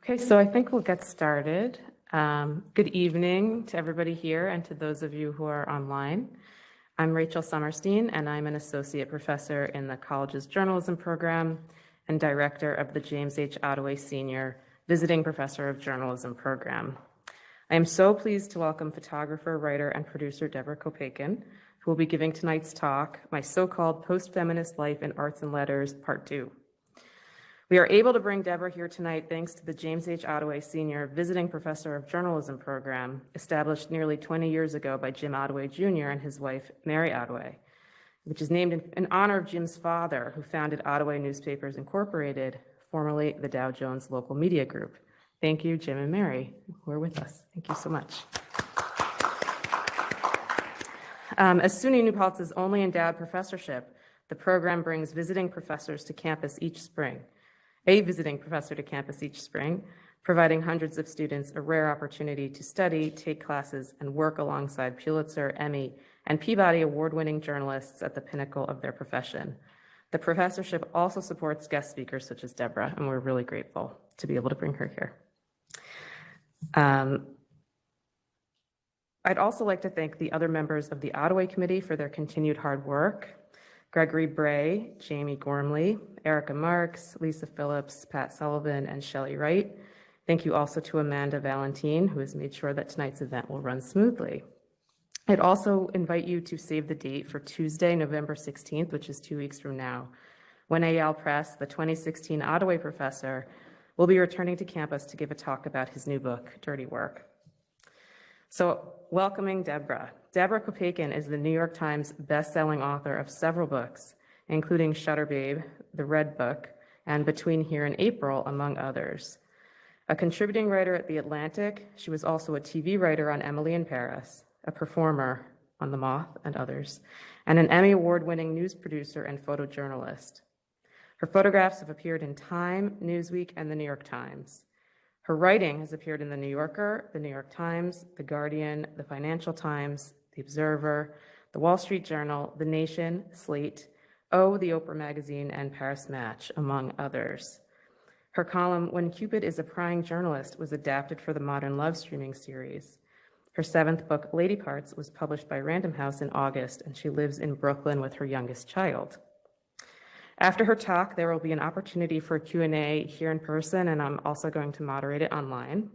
Okay, so I think we'll get started. Good evening to everybody here and to those of you who are online. I'm Rachel Summerstein, and I'm an associate professor in the college's journalism program and director of the James H. Ottaway Senior Visiting Professor of Journalism program. I am so pleased to welcome photographer, writer, and producer Deborah Copaken, who will be giving tonight's talk, My So-Called Post-Feminist Life in Arts and Letters, Part 2. We are able to bring Deborah here tonight thanks to the James H. Ottaway Senior Visiting Professor of Journalism program, established nearly 20 years ago by Jim Ottaway Jr. and his wife, Mary Ottaway, which is named in honor of Jim's father, who founded Ottaway Newspapers Incorporated, formerly the Dow Jones Local Media Group. Thank you, Jim and Mary, who are with us. Thank you so much. As SUNY New Paltz's only endowed professorship, the program brings visiting professors to campus each spring. A visiting professor to campus each spring, providing hundreds of students a rare opportunity to study, take classes, and work alongside Pulitzer, Emmy, and Peabody award-winning journalists at the pinnacle of their profession. The professorship also supports guest speakers such as Deborah, and we're really grateful to be able to bring her here. I'd also like to thank the other members of the Ottaway Committee for their continued hard work. Gregory Bray, Jamie Gormley, Erica Marks, Lisa Phillips, Pat Sullivan, and Shelley Wright. Thank you also to Amanda Valentine, who has made sure that tonight's event will run smoothly. I'd also invite you to save the date for Tuesday, November 16th, which is 2 weeks from now, when Eyal Press, the 2016 Ottaway professor, will be returning to campus to give a talk about his new book, Dirty Work. So, welcoming Deborah. Deborah Copaken is the New York Times best-selling author of several books, including Shutter Babe, The Red Book, and Between Here and April, among others. A contributing writer at The Atlantic, she was also a TV writer on Emily in Paris, a performer on The Moth and others, and an Emmy Award-winning news producer and photojournalist. Her photographs have appeared in Time, Newsweek, and The New York Times. Her writing has appeared in The New Yorker, The New York Times, The Guardian, The Financial Times, The Observer, The Wall Street Journal, The Nation, Slate, O, The Oprah Magazine, and Paris Match, among others. Her column, When Cupid is a Prying Journalist, was adapted for the Modern Love streaming series. Her seventh book, Ladyparts, was published by Random House in August, and she lives in Brooklyn with her youngest child. After her talk, there will be an opportunity for a Q&A here in person, and I'm also going to moderate it online.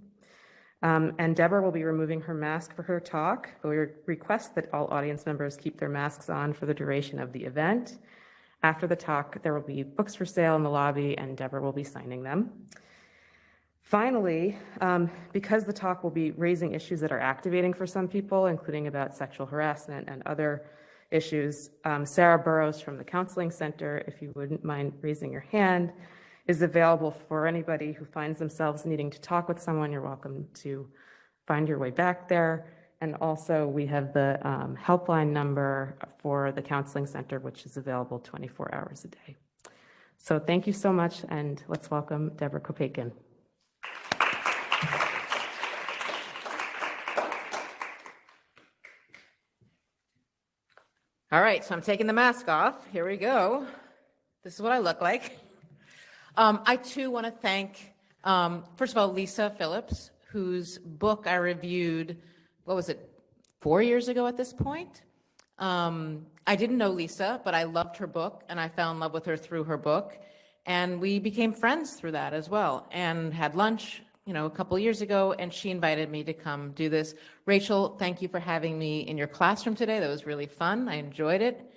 And Deborah will be removing her mask for her talk, but we request that all audience members keep their masks on for the duration of the event. After the talk, there will be books for sale in the lobby, and Deborah will be signing them. Finally, because the talk will be raising issues that are activating for some people, including about sexual harassment and other issues, Sarah Burrows from the Counseling Center, if you wouldn't mind raising your hand, is available for anybody who finds themselves needing to talk with someone. You're welcome to find your way back there. And also we have the helpline number for the Counseling Center, which is available 24 hours a day. So thank you so much, and let's welcome Deborah Copaken. All right, so I'm taking the mask off. Here we go. This is what I look like. I too want to thank, first of all, Lisa Phillips, whose book I reviewed, 4 years ago at this point? I didn't know Lisa, but I loved her book, and I fell in love with her through her book. And we became friends through that as well, and had lunch, a couple years ago, and she invited me to come do this. Rachel, thank you for having me in your classroom today. That was really fun. I enjoyed it.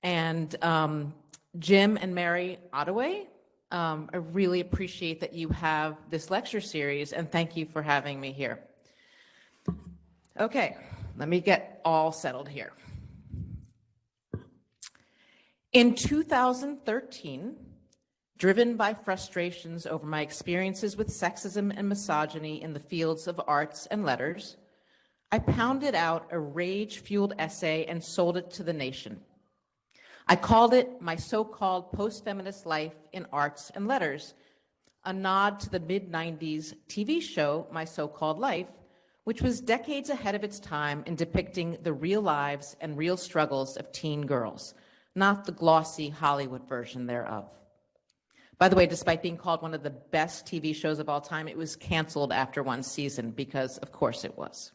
And Jim and Mary Ottaway, I really appreciate that you have this lecture series, and thank you for having me here. Okay, let me get all settled here. In 2013, driven by frustrations over my experiences with sexism and misogyny in the fields of arts and letters, I pounded out a rage-fueled essay and sold it to the nation. I called it My So-Called Post-Feminist Life in Arts and Letters, a nod to the mid-90s TV show My So-Called Life, which was decades ahead of its time in depicting the real lives and real struggles of teen girls, not the glossy Hollywood version thereof. By the way, despite being called one of the best TV shows of all time, it was canceled after one season because, of course, it was.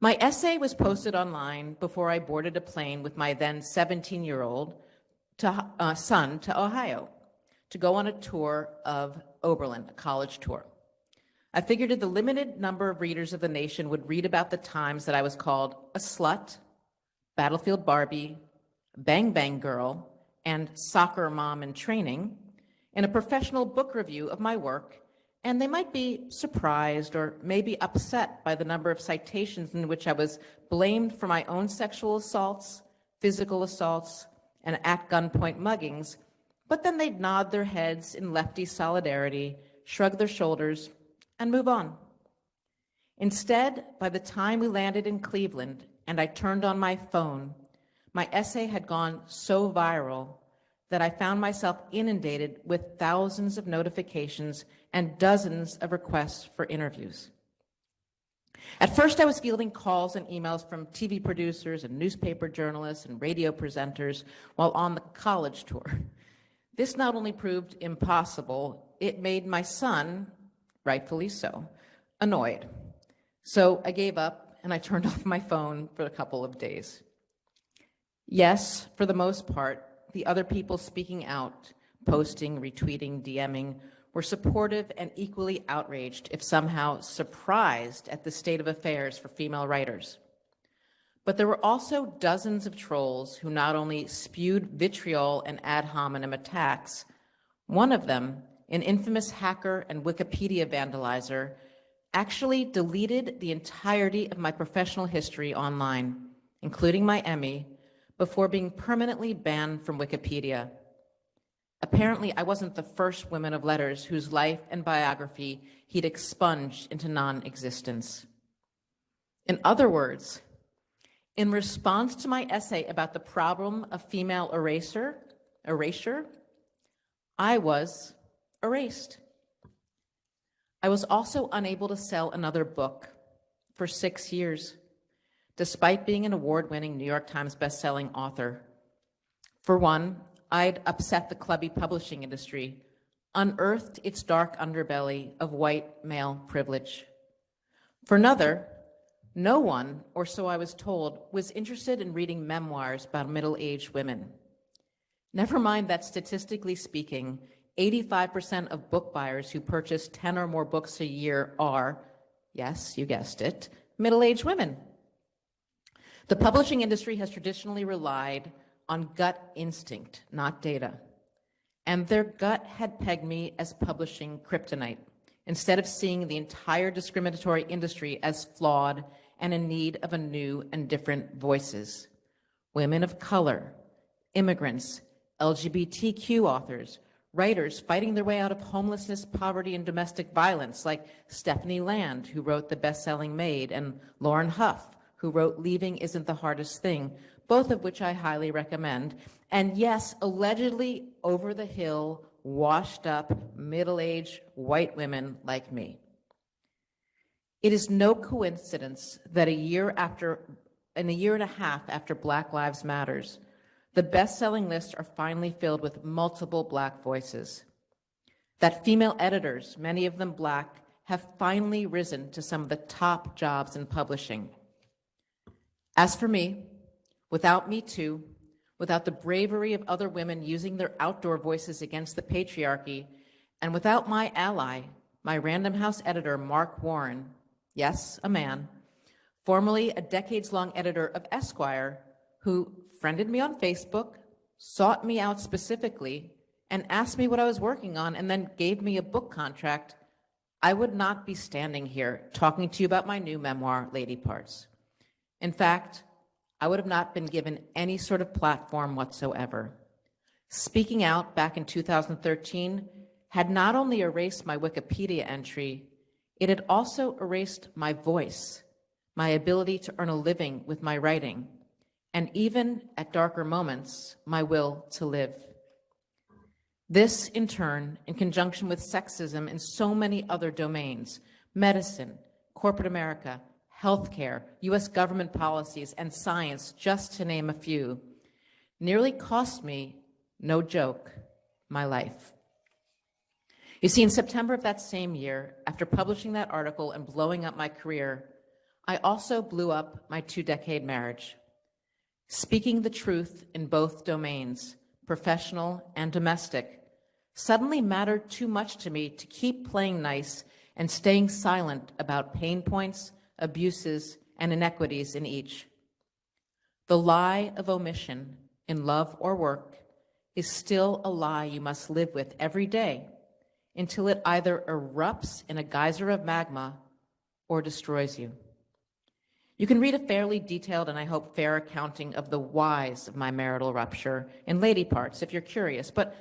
My essay was posted online before I boarded a plane with my then 17-year-old son to Ohio to go on a tour of Oberlin, a college tour. I figured that the limited number of readers of the nation would read about the times that I was called a slut, battlefield Barbie, bang bang girl, and soccer mom in training in a professional book review of my work, and they might be surprised or maybe upset by the number of citations in which I was blamed for my own sexual assaults, physical assaults, and at gunpoint muggings, but then they'd nod their heads in lefty solidarity, shrug their shoulders, and move on. Instead, by the time we landed in Cleveland and I turned on my phone, my essay had gone so viral that I found myself inundated with thousands of notifications and dozens of requests for interviews. At first, I was fielding calls and emails from TV producers and newspaper journalists and radio presenters while on the college tour. This not only proved impossible, it made my son, rightfully so, annoyed. So I gave up and I turned off my phone for a couple of days. Yes, for the most part, the other people speaking out, posting, retweeting, DMing, were supportive and equally outraged, if somehow surprised at the state of affairs for female writers. But there were also dozens of trolls who not only spewed vitriol and ad hominem attacks, one of them, an infamous hacker and Wikipedia vandalizer, actually deleted the entirety of my professional history online, including my Emmy, before being permanently banned from Wikipedia. Apparently, I wasn't the first woman of letters whose life and biography he'd expunged into non-existence. In other words, in response to my essay about the problem of female erasure, I was erased. I was also unable to sell another book for 6 years, despite being an award-winning New York Times bestselling author. For one, I'd upset the clubby publishing industry, unearthed its dark underbelly of white male privilege. For another, no one, or so I was told, was interested in reading memoirs about middle-aged women. Never mind that statistically speaking, 85% of book buyers who purchase 10 or more books a year are, yes, you guessed it, middle-aged women. The publishing industry has traditionally relied on gut instinct, not data. And their gut had pegged me as publishing kryptonite, instead of seeing the entire discriminatory industry as flawed and in need of a new and different voices. Women of color, immigrants, LGBTQ authors, writers fighting their way out of homelessness, poverty, and domestic violence, like Stephanie Land, who wrote The Best-Selling Maid, and Lauren Huff, who wrote Leaving Isn't the Hardest Thing, both of which I highly recommend. And yes, allegedly over-the-hill, washed-up, middle-aged white women like me. It is no coincidence that in a year and a half after Black Lives Matters, the best-selling lists are finally filled with multiple Black voices. That female editors, many of them Black, have finally risen to some of the top jobs in publishing. As for me, without Me Too, without the bravery of other women using their outdoor voices against the patriarchy, and without my ally, my Random House editor, Mark Warren, yes, a man, formerly a decades-long editor of Esquire, who friended me on Facebook, sought me out specifically, and asked me what I was working on, and then gave me a book contract, I would not be standing here talking to you about my new memoir, Ladyparts. In fact, I would have not been given any sort of platform whatsoever. Speaking out back in 2013 had not only erased my Wikipedia entry, it had also erased my voice, my ability to earn a living with my writing, and even, at darker moments, my will to live. This, in turn, in conjunction with sexism in so many other domains, medicine, corporate America, healthcare, US government policies, and science, just to name a few, nearly cost me, no joke, my life. You see, in September of that same year, after publishing that article and blowing up my career, I also blew up my 2-decade marriage. Speaking the truth in both domains, professional and domestic, suddenly mattered too much to me to keep playing nice and staying silent about pain points, abuses, and inequities in each. The lie of omission in love or work is still a lie you must live with every day until it either erupts in a geyser of magma or destroys you. You can read a fairly detailed and I hope fair accounting of the whys of my marital rupture in Ladyparts if you're curious, but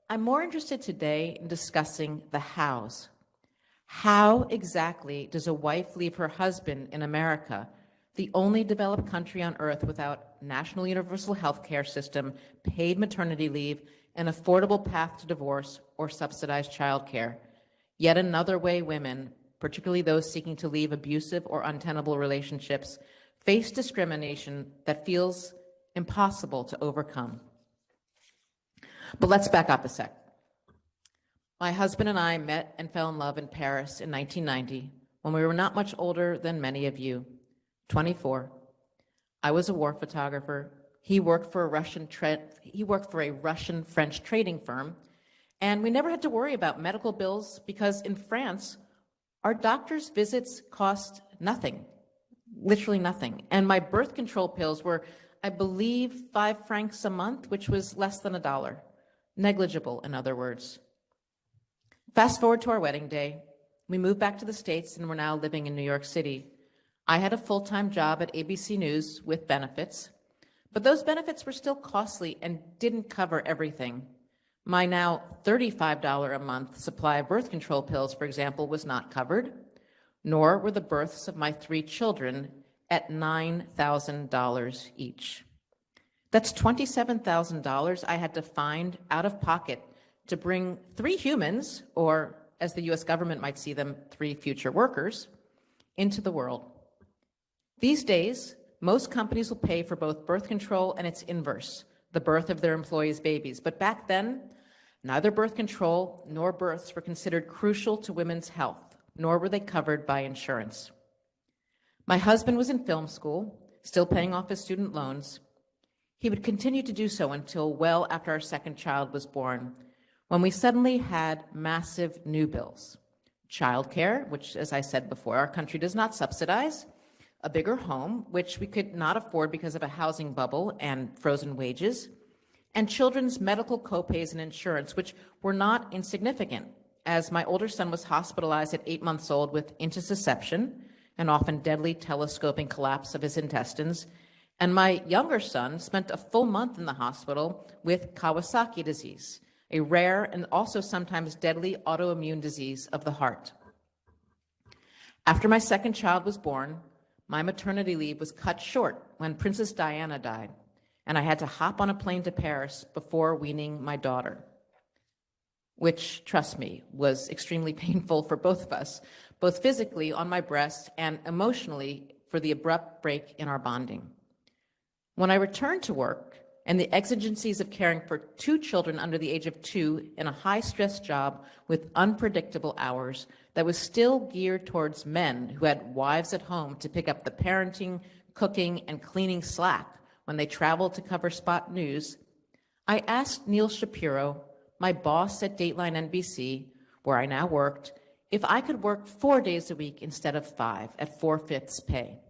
I'm more interested today in discussing the hows. How exactly does a wife leave her husband in America, the only developed country on earth without national universal health care system, paid maternity leave, an affordable path to divorce, or subsidized childcare? Yet another way women, particularly those seeking to leave abusive or untenable relationships, face discrimination that feels impossible to overcome. But let's back up a sec. My husband and I met and fell in love in Paris in 1990 when we were not much older than many of you, 24. I was a war photographer. He worked for a Russian-French trading firm, and we never had to worry about medical bills because in France, our doctor's visits cost nothing, literally nothing. And my birth control pills were, I believe, 5 francs a month, which was less than $1. Negligible, in other words. Fast forward to our wedding day. We moved back to the States and we're now living in New York City. I had a full-time job at ABC News with benefits, but those benefits were still costly and didn't cover everything. My now $35 a month supply of birth control pills, for example, was not covered, nor were the births of my 3 children at $9,000 each. That's $27,000 I had to find out of pocket to bring 3 humans, or as the US government might see them, 3 future workers, into the world. These days, most companies will pay for both birth control and its inverse, the birth of their employees' babies. But back then, neither birth control nor births were considered crucial to women's health, nor were they covered by insurance. My husband was in film school, still paying off his student loans. He would continue to do so until well after our second child was born, when we suddenly had massive new bills. Childcare, which, as I said before, our country does not subsidize, a bigger home, which we could not afford because of a housing bubble and frozen wages, and children's medical copays and insurance, which were not insignificant, as my older son was hospitalized at 8 months old with intussusception, an often deadly telescoping collapse of his intestines, and my younger son spent a full month in the hospital with Kawasaki disease, a rare and also sometimes deadly autoimmune disease of the heart. After my second child was born, my maternity leave was cut short when Princess Diana died, and I had to hop on a plane to Paris before weaning my daughter, which, trust me, was extremely painful for both of us, both physically on my breast and emotionally for the abrupt break in our bonding. When I returned to work and the exigencies of caring for 2 children under the age of 2 in a high-stress job with unpredictable hours that was still geared towards men who had wives at home to pick up the parenting, cooking, and cleaning slack when they traveled to cover spot news, I asked Neil Shapiro, my boss at Dateline NBC, where I now worked, if I could work 4 days a week instead of 5 at 4/5 pay.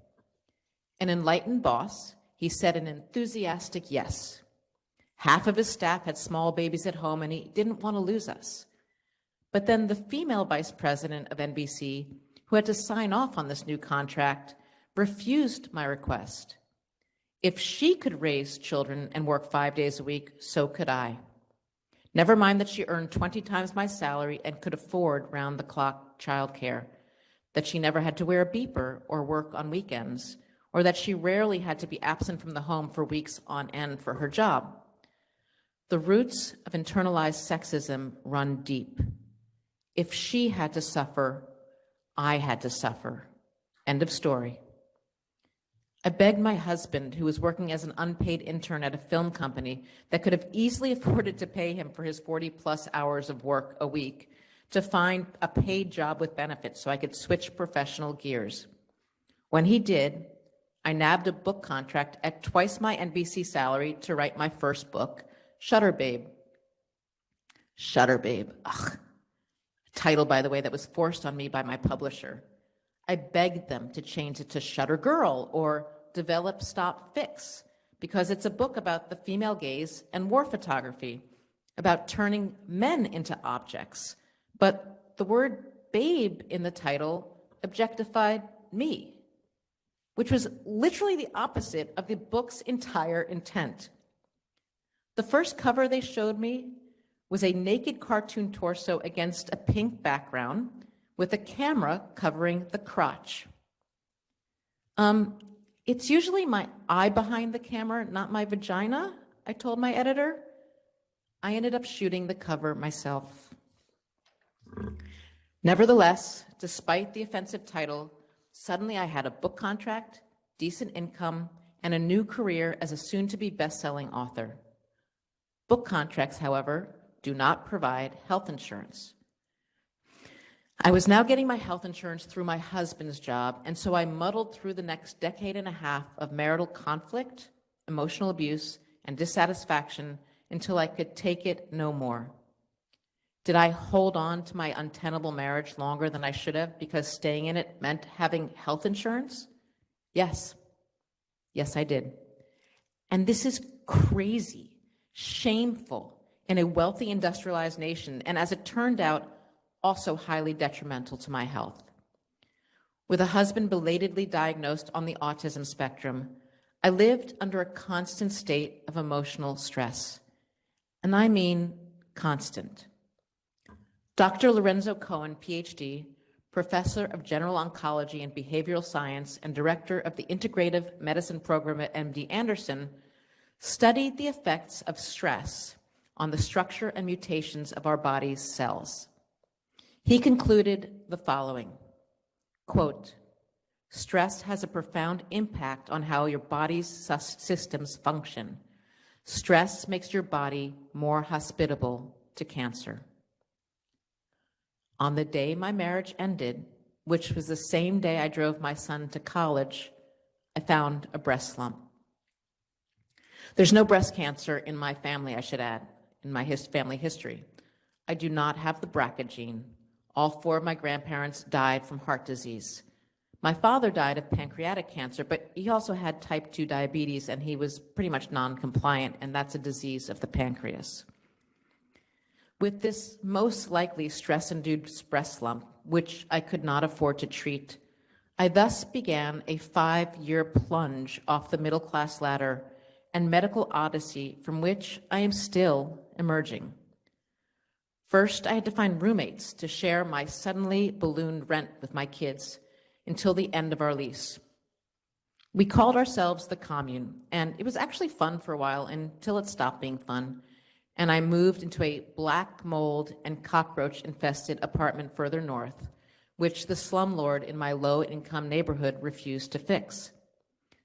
An enlightened boss, he said an enthusiastic yes. Half of his staff had small babies at home and he didn't want to lose us. But then the female vice president of NBC, who had to sign off on this new contract, refused my request. If she could raise children and work 5 days a week, so could I. Never mind that she earned 20 times my salary and could afford round-the-clock childcare, that she never had to wear a beeper or work on weekends, or that she rarely had to be absent from the home for weeks on end for her job. The roots of internalized sexism run deep. If she had to suffer, I had to suffer. End of story. I begged my husband, who was working as an unpaid intern at a film company that could have easily afforded to pay him for his 40-plus hours of work a week, to find a paid job with benefits so I could switch professional gears. When he did, I nabbed a book contract at twice my NBC salary to write my first book, Shutter Babe. Shutter Babe, ugh. A title, by the way, that was forced on me by my publisher. I begged them to change it to Shutter Girl or Develop, Stop, Fix, because it's a book about the female gaze and war photography, about turning men into objects. But the word babe in the title objectified me, which was literally the opposite of the book's entire intent. The first cover they showed me was a naked cartoon torso against a pink background with a camera covering the crotch. It's usually my eye behind the camera, not my vagina, I told my editor. I ended up shooting the cover myself. Nevertheless, despite the offensive title, suddenly I had a book contract, decent income, and a new career as a soon-to-be best-selling author. Book contracts, however, do not provide health insurance. I was now getting my health insurance through my husband's job, and so I muddled through the next decade and a half of marital conflict, emotional abuse, and dissatisfaction until I could take it no more. Did I hold on to my untenable marriage longer than I should have because staying in it meant having health insurance? Yes. Yes, I did. And this is crazy, shameful in a wealthy industrialized nation, and as it turned out, also highly detrimental to my health. With a husband belatedly diagnosed on the autism spectrum, I lived under a constant state of emotional stress. And I mean constant. Dr. Lorenzo Cohen, PhD, professor of general oncology and behavioral science and director of the integrative medicine program at MD Anderson, studied the effects of stress on the structure and mutations of our body's cells. He concluded the following, quote, stress has a profound impact on how your body's systems function. Stress makes your body more hospitable to cancer. On the day my marriage ended, which was the same day I drove my son to college, I found a breast lump. There's no breast cancer in my family, I should add, in my family history. I do not have the BRCA gene. All 4 of my grandparents died from heart disease. My father died of pancreatic cancer, but he also had type 2 diabetes, and he was pretty much non-compliant, and that's a disease of the pancreas. With this most likely stress-induced breast lump, which I could not afford to treat, I thus began a 5-year plunge off the middle-class ladder and medical odyssey from which I am still emerging. First, I had to find roommates to share my suddenly ballooned rent with my kids until the end of our lease. We called ourselves the commune, and it was actually fun for a while until it stopped being fun, and I moved into a black mold and cockroach-infested apartment further north, which the slumlord in my low-income neighborhood refused to fix.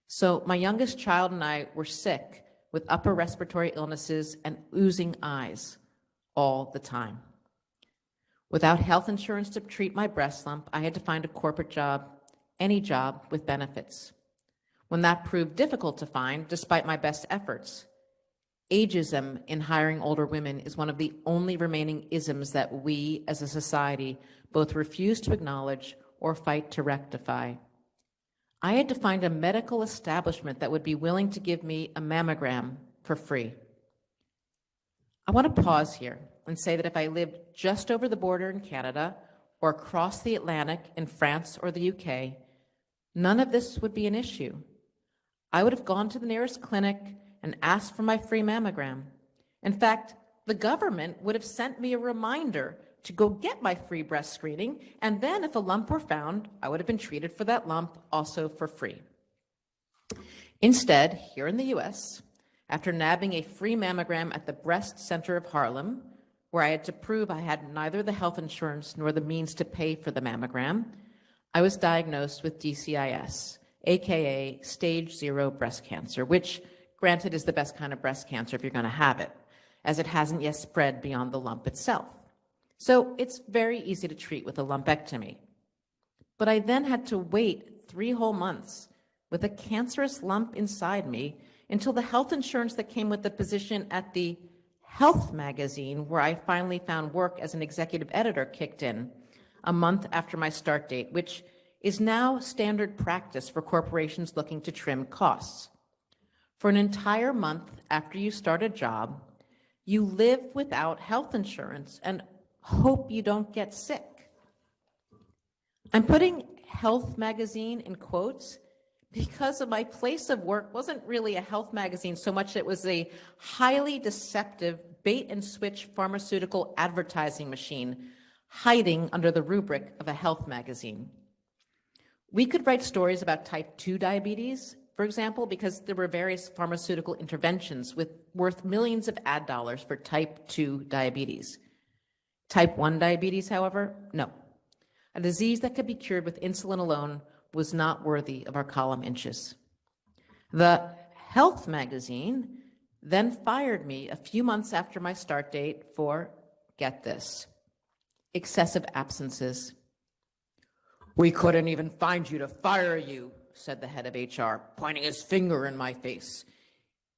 So my youngest child and I were sick with upper respiratory illnesses and oozing eyes all the time. Without health insurance to treat my breast lump, I had to find a corporate job, any job with benefits. When that proved difficult to find, despite my best efforts, ageism in hiring older women is one of the only remaining isms that we as a society both refuse to acknowledge or fight to rectify. I had to find a medical establishment that would be willing to give me a mammogram for free. I want to pause here and say that if I lived just over the border in Canada or across the Atlantic in France or the UK, none of this would be an issue. I would have gone to the nearest clinic and asked for my free mammogram. In fact, the government would have sent me a reminder to go get my free breast screening, and then if a lump were found, I would have been treated for that lump also for free. Instead, here in the US, after nabbing a free mammogram at the Breast Center of Harlem, where I had to prove I had neither the health insurance nor the means to pay for the mammogram, I was diagnosed with DCIS, aka stage 0 breast cancer, which, granted, is the best kind of breast cancer if you're going to have it, as it hasn't yet spread beyond the lump itself. So it's very easy to treat with a lumpectomy. But I then had to wait 3 whole months with a cancerous lump inside me until the health insurance that came with the position at the Health magazine, where I finally found work as an executive editor, kicked in a month after my start date, which is now standard practice for corporations looking to trim costs. For an entire month after you start a job, you live without health insurance and hope you don't get sick. I'm putting Health magazine in quotes because of my place of work wasn't really a health magazine so much it was a highly deceptive bait and switch pharmaceutical advertising machine hiding under the rubric of a health magazine. We could write stories about type 2 diabetes, for example, because there were various pharmaceutical interventions worth millions of ad dollars for type 2 diabetes. Type 1 diabetes, however, no. A disease that could be cured with insulin alone was not worthy of our column inches. The Health magazine then fired me a few months after my start date for, get this, excessive absences. "We couldn't even find you to fire you," said the head of HR, pointing his finger in my face,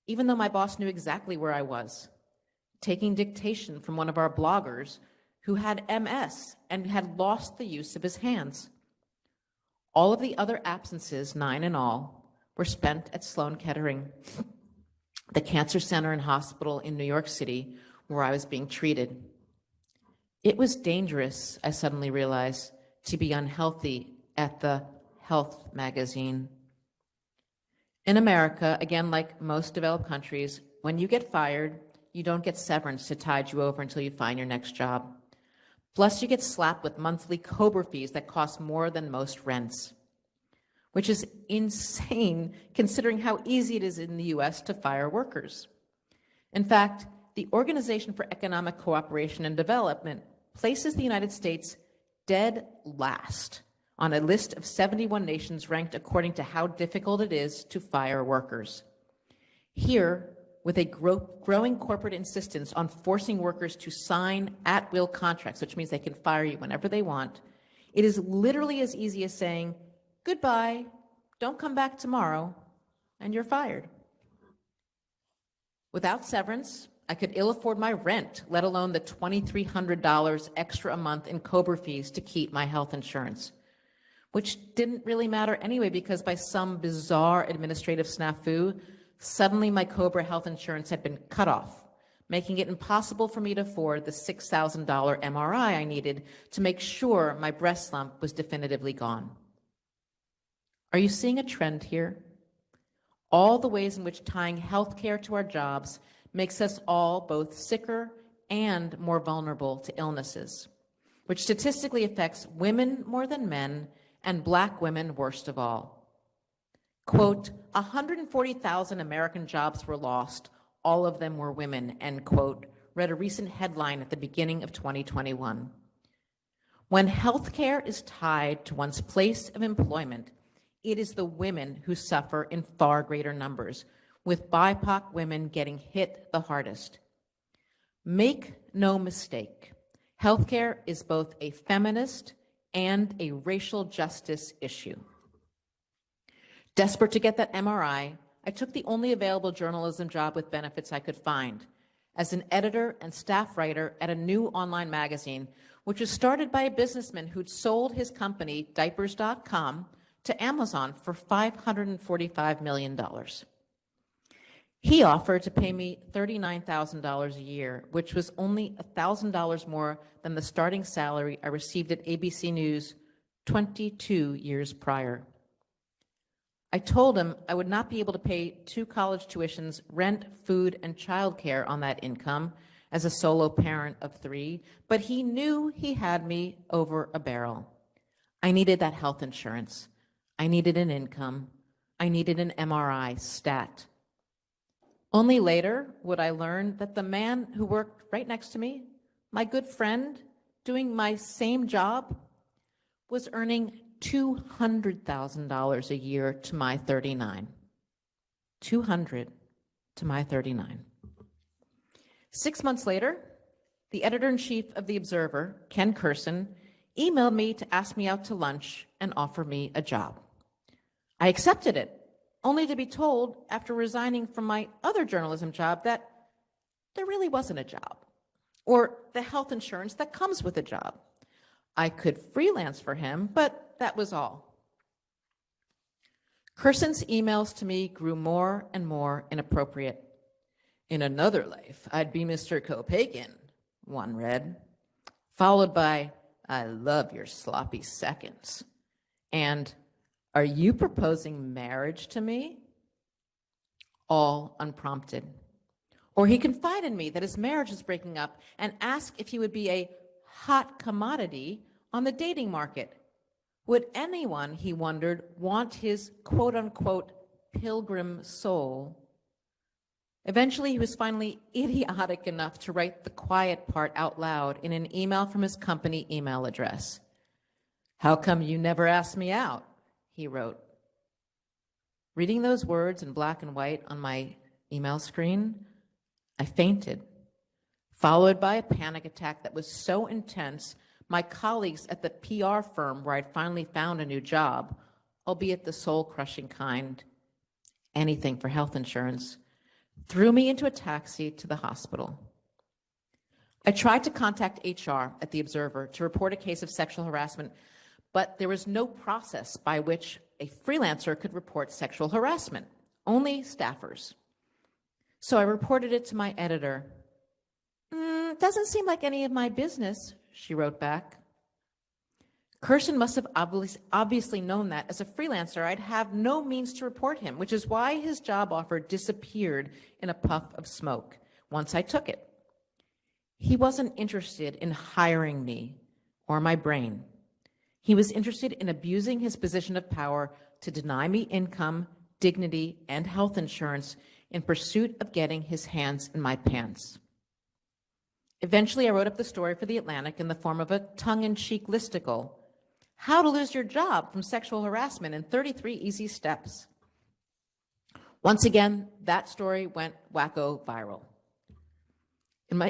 even though my boss knew exactly where I was, taking dictation from one of our bloggers who had MS and had lost the use of his hands. All of the other absences, 9 in all, were spent at Sloan Kettering, the cancer center and hospital in New York City where I was being treated. It was dangerous, I suddenly realized, to be unhealthy at the Health magazine. In America, again, like most developed countries, when you get fired, you don't get severance to tide you over until you find your next job. Plus, you get slapped with monthly COBRA fees that cost more than most rents, which is insane considering how easy it is in the US to fire workers. In fact, the Organization for Economic Cooperation and Development places the United States dead last on a list of 71 nations ranked according to how difficult it is to fire workers. Here, with a growing corporate insistence on forcing workers to sign at-will contracts, which means they can fire you whenever they want, it is literally as easy as saying, "Goodbye, don't come back tomorrow," and you're fired. Without severance, I could ill afford my rent, let alone the $2,300 extra a month in COBRA fees to keep my health insurance, which didn't really matter anyway because by some bizarre administrative snafu, suddenly my COBRA health insurance had been cut off, making it impossible for me to afford the $6,000 MRI I needed to make sure my breast lump was definitively gone. Are you seeing a trend here? All the ways in which tying healthcare to our jobs makes us all both sicker and more vulnerable to illnesses, which statistically affects women more than men and Black women worst of all. Quote, 140,000 American jobs were lost, all of them were women, end quote, read a recent headline at the beginning of 2021. When healthcare is tied to one's place of employment, it is the women who suffer in far greater numbers, with BIPOC women getting hit the hardest. Make no mistake, healthcare is both a feminist and a racial justice issue. Desperate to get that MRI, I took the only available journalism job with benefits I could find as an editor and staff writer at a new online magazine, which was started by a businessman who'd sold his company, Diapers.com, to Amazon for $545 million. He offered to pay me $39,000 a year, which was only $1,000 more than the starting salary I received at ABC News 22 years prior. I told him I would not be able to pay 2 college tuitions, rent, food, and childcare on that income as a solo parent of 3, but he knew he had me over a barrel. I needed that health insurance. I needed an income. I needed an MRI stat. Only later would I learn that the man who worked right next to me, my good friend, doing my same job, was earning $200,000 a year to my 39. 200 to my 39. 6 months later, the editor-in-chief of The Observer, Ken Kurson, emailed me to ask me out to lunch and offer me a job. I accepted it, only to be told after resigning from my other journalism job that there really wasn't a job, or the health insurance that comes with a job. I could freelance for him, but that was all. Kurson's emails to me grew more and more inappropriate. In another life, I'd be Mr. Copaken, one read, followed by, I love your sloppy seconds, and are you proposing marriage to me? All unprompted. Or he confided in me that his marriage was breaking up and asked if he would be a hot commodity on the dating market. Would anyone, he wondered, want his quote-unquote pilgrim soul? Eventually, he was finally idiotic enough to write the quiet part out loud in an email from his company email address. How come you never asked me out? He wrote. Reading those words in black and white on my email screen, I fainted, followed by a panic attack that was so intense, my colleagues at the PR firm where I'd finally found a new job, albeit the soul-crushing kind, anything for health insurance, threw me into a taxi to the hospital. I tried to contact HR at The Observer to report a case of sexual harassment, but there was no process by which a freelancer could report sexual harassment, only staffers. So I reported it to my editor. Doesn't seem like any of my business, she wrote back. Kurson must have obviously known that as a freelancer, I'd have no means to report him, which is why his job offer disappeared in a puff of smoke once I took it. He wasn't interested in hiring me or my brain. He was interested in abusing his position of power to deny me income, dignity, and health insurance in pursuit of getting his hands in my pants. Eventually, I wrote up the story for The Atlantic in the form of a tongue-in-cheek listicle, How to Lose Your Job from Sexual Harassment in 33 Easy Steps. Once again, that story went wacko viral.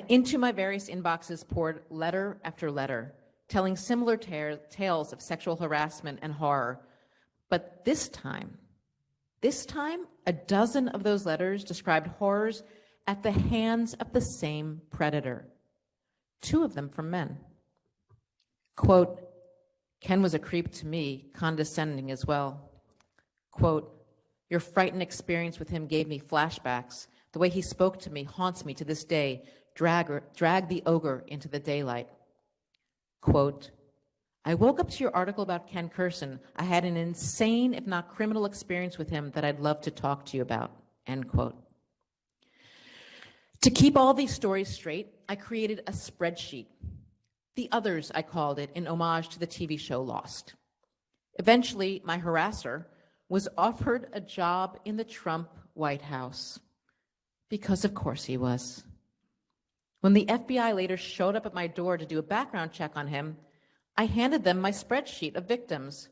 Into my various inboxes poured letter after letter, telling similar tales of sexual harassment and horror. But this time, a dozen of those letters described horrors at the hands of the same predator, 2 of them from men. Quote, Ken was a creep to me, condescending as well. Quote, your frightened experience with him gave me flashbacks. The way he spoke to me haunts me to this day. Drag the ogre into the daylight. Quote, I woke up to your article about Ken Kurson. I had an insane, if not criminal, experience with him that I'd love to talk to you about. End quote. To keep all these stories straight, I created a spreadsheet. The Others, I called it, in homage to the TV show Lost. Eventually, my harasser was offered a job in the Trump White House, because of course he was. When the FBI later showed up at my door to do a background check on him, I handed them my spreadsheet of victims.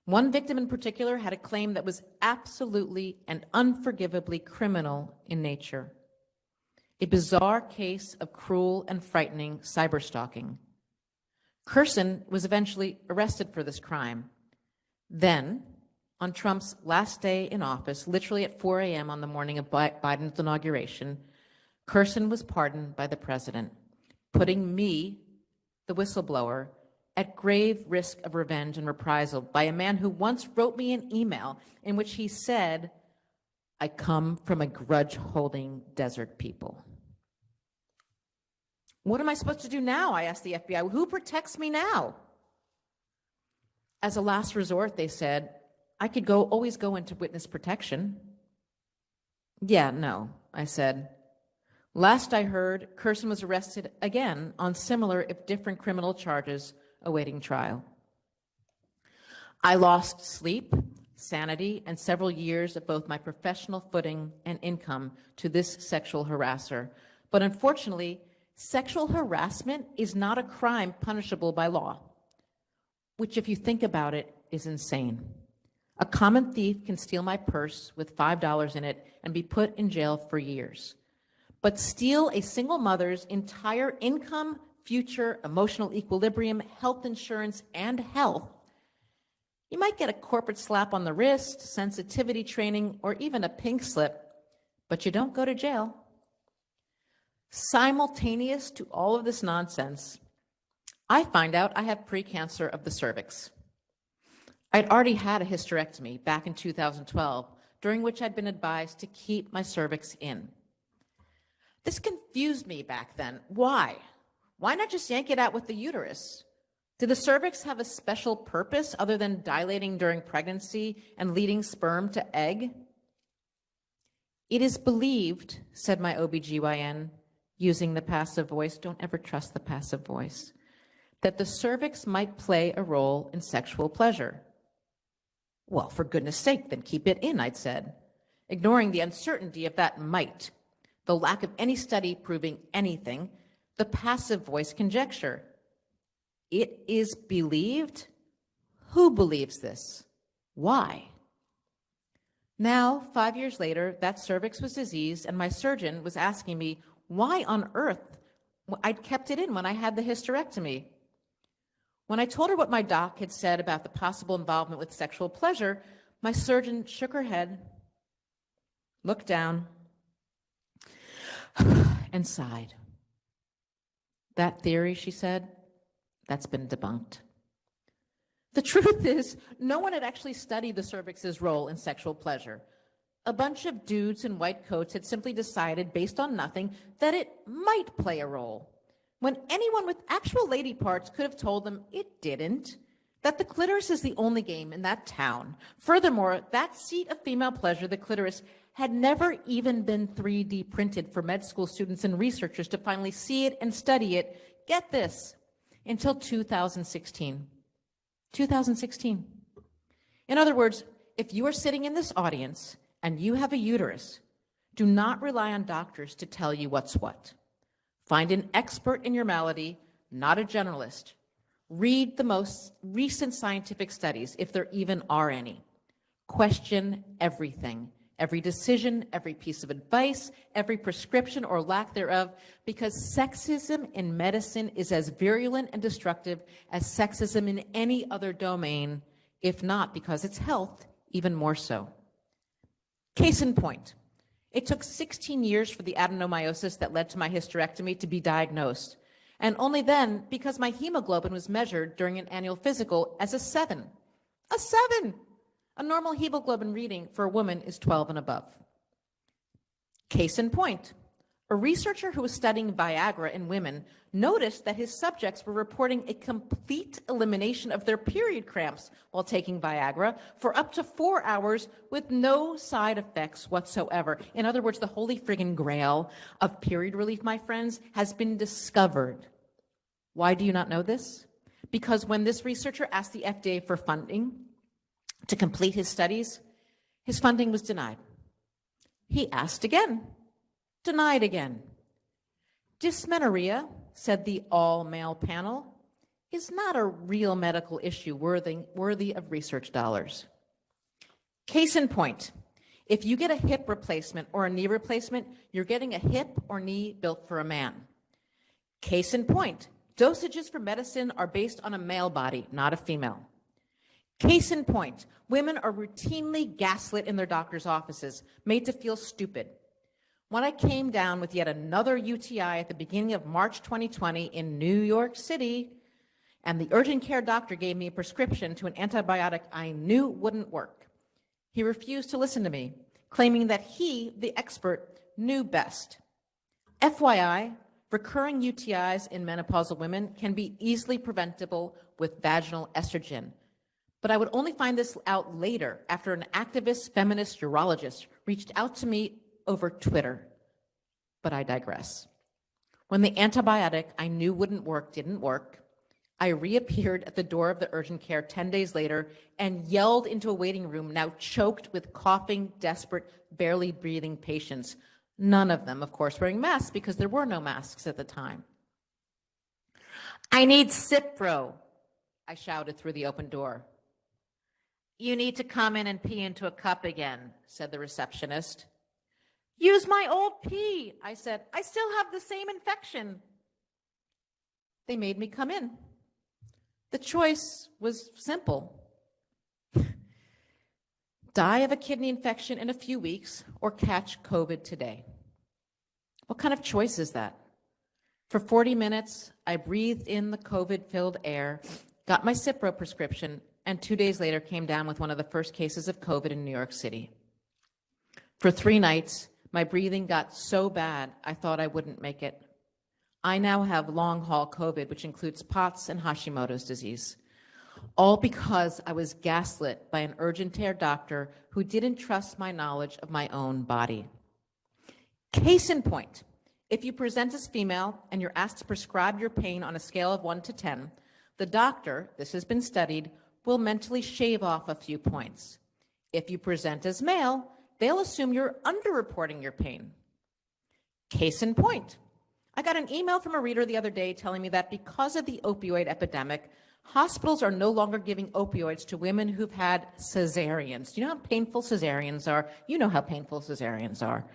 One victim in particular had a claim that was absolutely and unforgivably criminal in nature. A bizarre case of cruel and frightening cyberstalking. Kurson was eventually arrested for this crime. Then, on Trump's last day in office, literally at 4 a.m. on the morning of Biden's inauguration, Kurson was pardoned by the president, putting me, the whistleblower, at grave risk of revenge and reprisal by a man who once wrote me an email in which he said, I come from a grudge-holding desert people. What am I supposed to do now? I asked the FBI. Who protects me now? As a last resort, they said, I could always go into witness protection. Yeah, no, I said. Last I heard, Kurson was arrested again on similar, if different, criminal charges awaiting trial. I lost sleep, sanity, and several years of both my professional footing and income to this sexual harasser. But unfortunately, sexual harassment is not a crime punishable by law, which, if you think about it, is insane. A common thief can steal my purse with $5 in it and be put in jail for years. but steal a single mother's entire income, future, emotional equilibrium, health insurance, and health, you might get a corporate slap on the wrist, sensitivity training, or even a pink slip, but you don't go to jail. Simultaneous to all of this nonsense, I find out I have precancer of the cervix. I'd already had a hysterectomy back in 2012, during which I'd been advised to keep my cervix in. This confused me back then. Why? Why not just yank it out with the uterus? Did the cervix have a special purpose other than dilating during pregnancy and leading sperm to egg? It is believed, said my OBGYN, using the passive voice, don't ever trust the passive voice, that the cervix might play a role in sexual pleasure. Well, for goodness sake, then keep it in, I'd said, ignoring the uncertainty of that might, the lack of any study proving anything, the passive voice conjecture. It is believed? Who believes this? Why? Now, 5 years later, that cervix was diseased, and my surgeon was asking me why on earth I'd kept it in when I had the hysterectomy. When I told her what my doc had said about the possible involvement with sexual pleasure, my surgeon shook her head, looked down, and sighed. That theory, she said, that's been debunked. The truth is, no one had actually studied the cervix's role in sexual pleasure. A bunch of dudes in white coats had simply decided, based on nothing, that it might play a role, when anyone with actual lady parts could have told them it didn't, that the clitoris is the only game in that town. Furthermore, that seat of female pleasure, the clitoris, had never even been 3D printed for med school students and researchers to finally see it and study it, get this, until 2016. 2016. In other words, if you are sitting in this audience and you have a uterus, do not rely on doctors to tell you what's what. Find an expert in your malady, not a generalist. Read the most recent scientific studies, if there even are any. Question everything, every decision, every piece of advice, every prescription or lack thereof, because sexism in medicine is as virulent and destructive as sexism in any other domain, if not, because it's health, even more so. Case in point. It took 16 years for the adenomyosis that led to my hysterectomy to be diagnosed, and only then because my hemoglobin was measured during an annual physical as a 7. A 7! A normal hemoglobin reading for a woman is 12 and above. Case in point. A researcher who was studying Viagra in women noticed that his subjects were reporting a complete elimination of their period cramps while taking Viagra for up to 4 hours with no side effects whatsoever. In other words, the holy friggin' grail of period relief, my friends, has been discovered. Why do you not know this? Because when this researcher asked the FDA for funding to complete his studies, his funding was denied. He asked again. Denied again. Dysmenorrhea, said the all-male panel, is not a real medical issue worthy of research dollars. Case in point, if you get a hip replacement or a knee replacement, you're getting a hip or knee built for a man. Case in point, dosages for medicine are based on a male body, not a female. Case in point, women are routinely gaslit in their doctor's offices, made to feel stupid. When I came down with yet another UTI at the beginning of March 2020 in New York City, and the urgent care doctor gave me a prescription to an antibiotic I knew wouldn't work, he refused to listen to me, claiming that he, the expert, knew best. FYI, recurring UTIs in menopausal women can be easily preventable with vaginal estrogen. But I would only find this out later after an activist feminist urologist reached out to me over Twitter. But I digress. When the antibiotic I knew wouldn't work didn't work, I reappeared at the door of the urgent care 10 days later and yelled into a waiting room now choked with coughing, desperate, barely breathing patients. None of them, of course, wearing masks because there were no masks at the time. I need Cipro, I shouted through the open door. You need to come in and pee into a cup again, said the receptionist. Use my old pee, I said. I still have the same infection. They made me come in. The choice was simple. Die of a kidney infection in a few weeks or catch COVID today. What kind of choice is that? For 40 minutes, I breathed in the COVID-filled air, got my Cipro prescription, and 2 days later came down with one of the first cases of COVID in New York City. For 3 nights, my breathing got so bad, I thought I wouldn't make it. I now have long-haul COVID, which includes POTS and Hashimoto's disease, all because I was gaslit by an urgent care doctor who didn't trust my knowledge of my own body. Case in point, if you present as female and you're asked to prescribe your pain on a scale of 1 to 10, the doctor, this has been studied, will mentally shave off a few points. If you present as male, they'll assume you're underreporting your pain. Case in point, I got an email from a reader the other day telling me that because of the opioid epidemic, hospitals are no longer giving opioids to women who've had cesareans. Do you know how painful cesareans are? You know how painful cesareans are.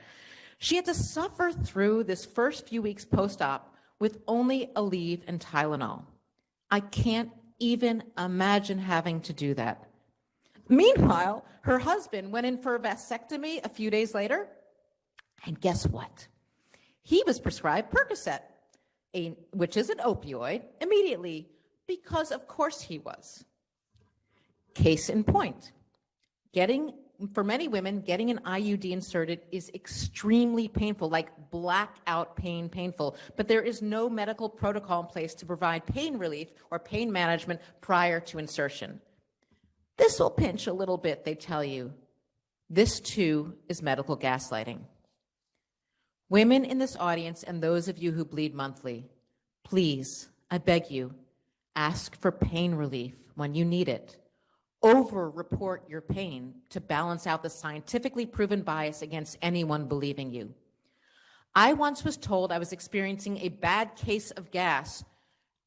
She had to suffer through this first few weeks post-op with only Aleve and Tylenol. I can't even imagine having to do that. Meanwhile, her husband went in for a vasectomy a few days later, and guess what? He was prescribed Percocet, which is an opioid, immediately, because of course he was. Case in point, for many women, getting an IUD inserted is extremely painful, like blackout painful, but there is no medical protocol in place to provide pain relief or pain management prior to insertion. This will pinch a little bit, they tell you. This too is medical gaslighting. Women in this audience and those of you who bleed monthly, please, I beg you, ask for pain relief when you need it. Over-report your pain to balance out the scientifically proven bias against anyone believing you. I once was told I was experiencing a bad case of gas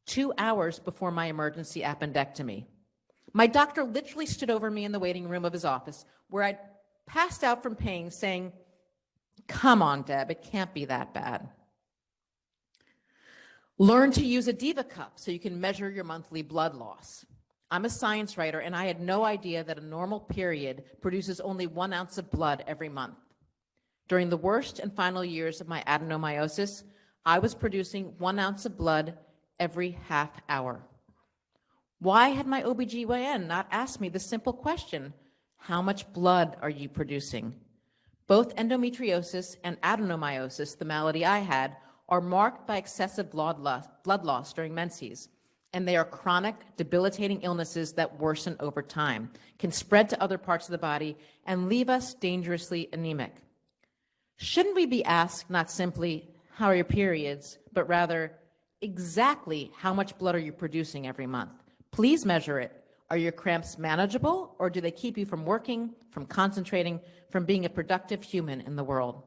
2 hours before my emergency appendectomy. My doctor literally stood over me in the waiting room of his office where I'd passed out from pain saying, "Come on, Deb, it can't be that bad." Learn to use a Diva cup so you can measure your monthly blood loss. I'm a science writer, and I had no idea that a normal period produces only 1 ounce of blood every month. During the worst and final years of my adenomyosis, I was producing 1 ounce of blood every half hour. Why had my OBGYN not asked me the simple question, how much blood are you producing? Both endometriosis and adenomyosis, the malady I had, are marked by excessive blood loss during menses, and they are chronic, debilitating illnesses that worsen over time, can spread to other parts of the body, and leave us dangerously anemic. Shouldn't we be asked not simply, how are your periods, but rather, exactly how much blood are you producing every month? Please measure it. Are your cramps manageable, or do they keep you from working, from concentrating, from being a productive human in the world?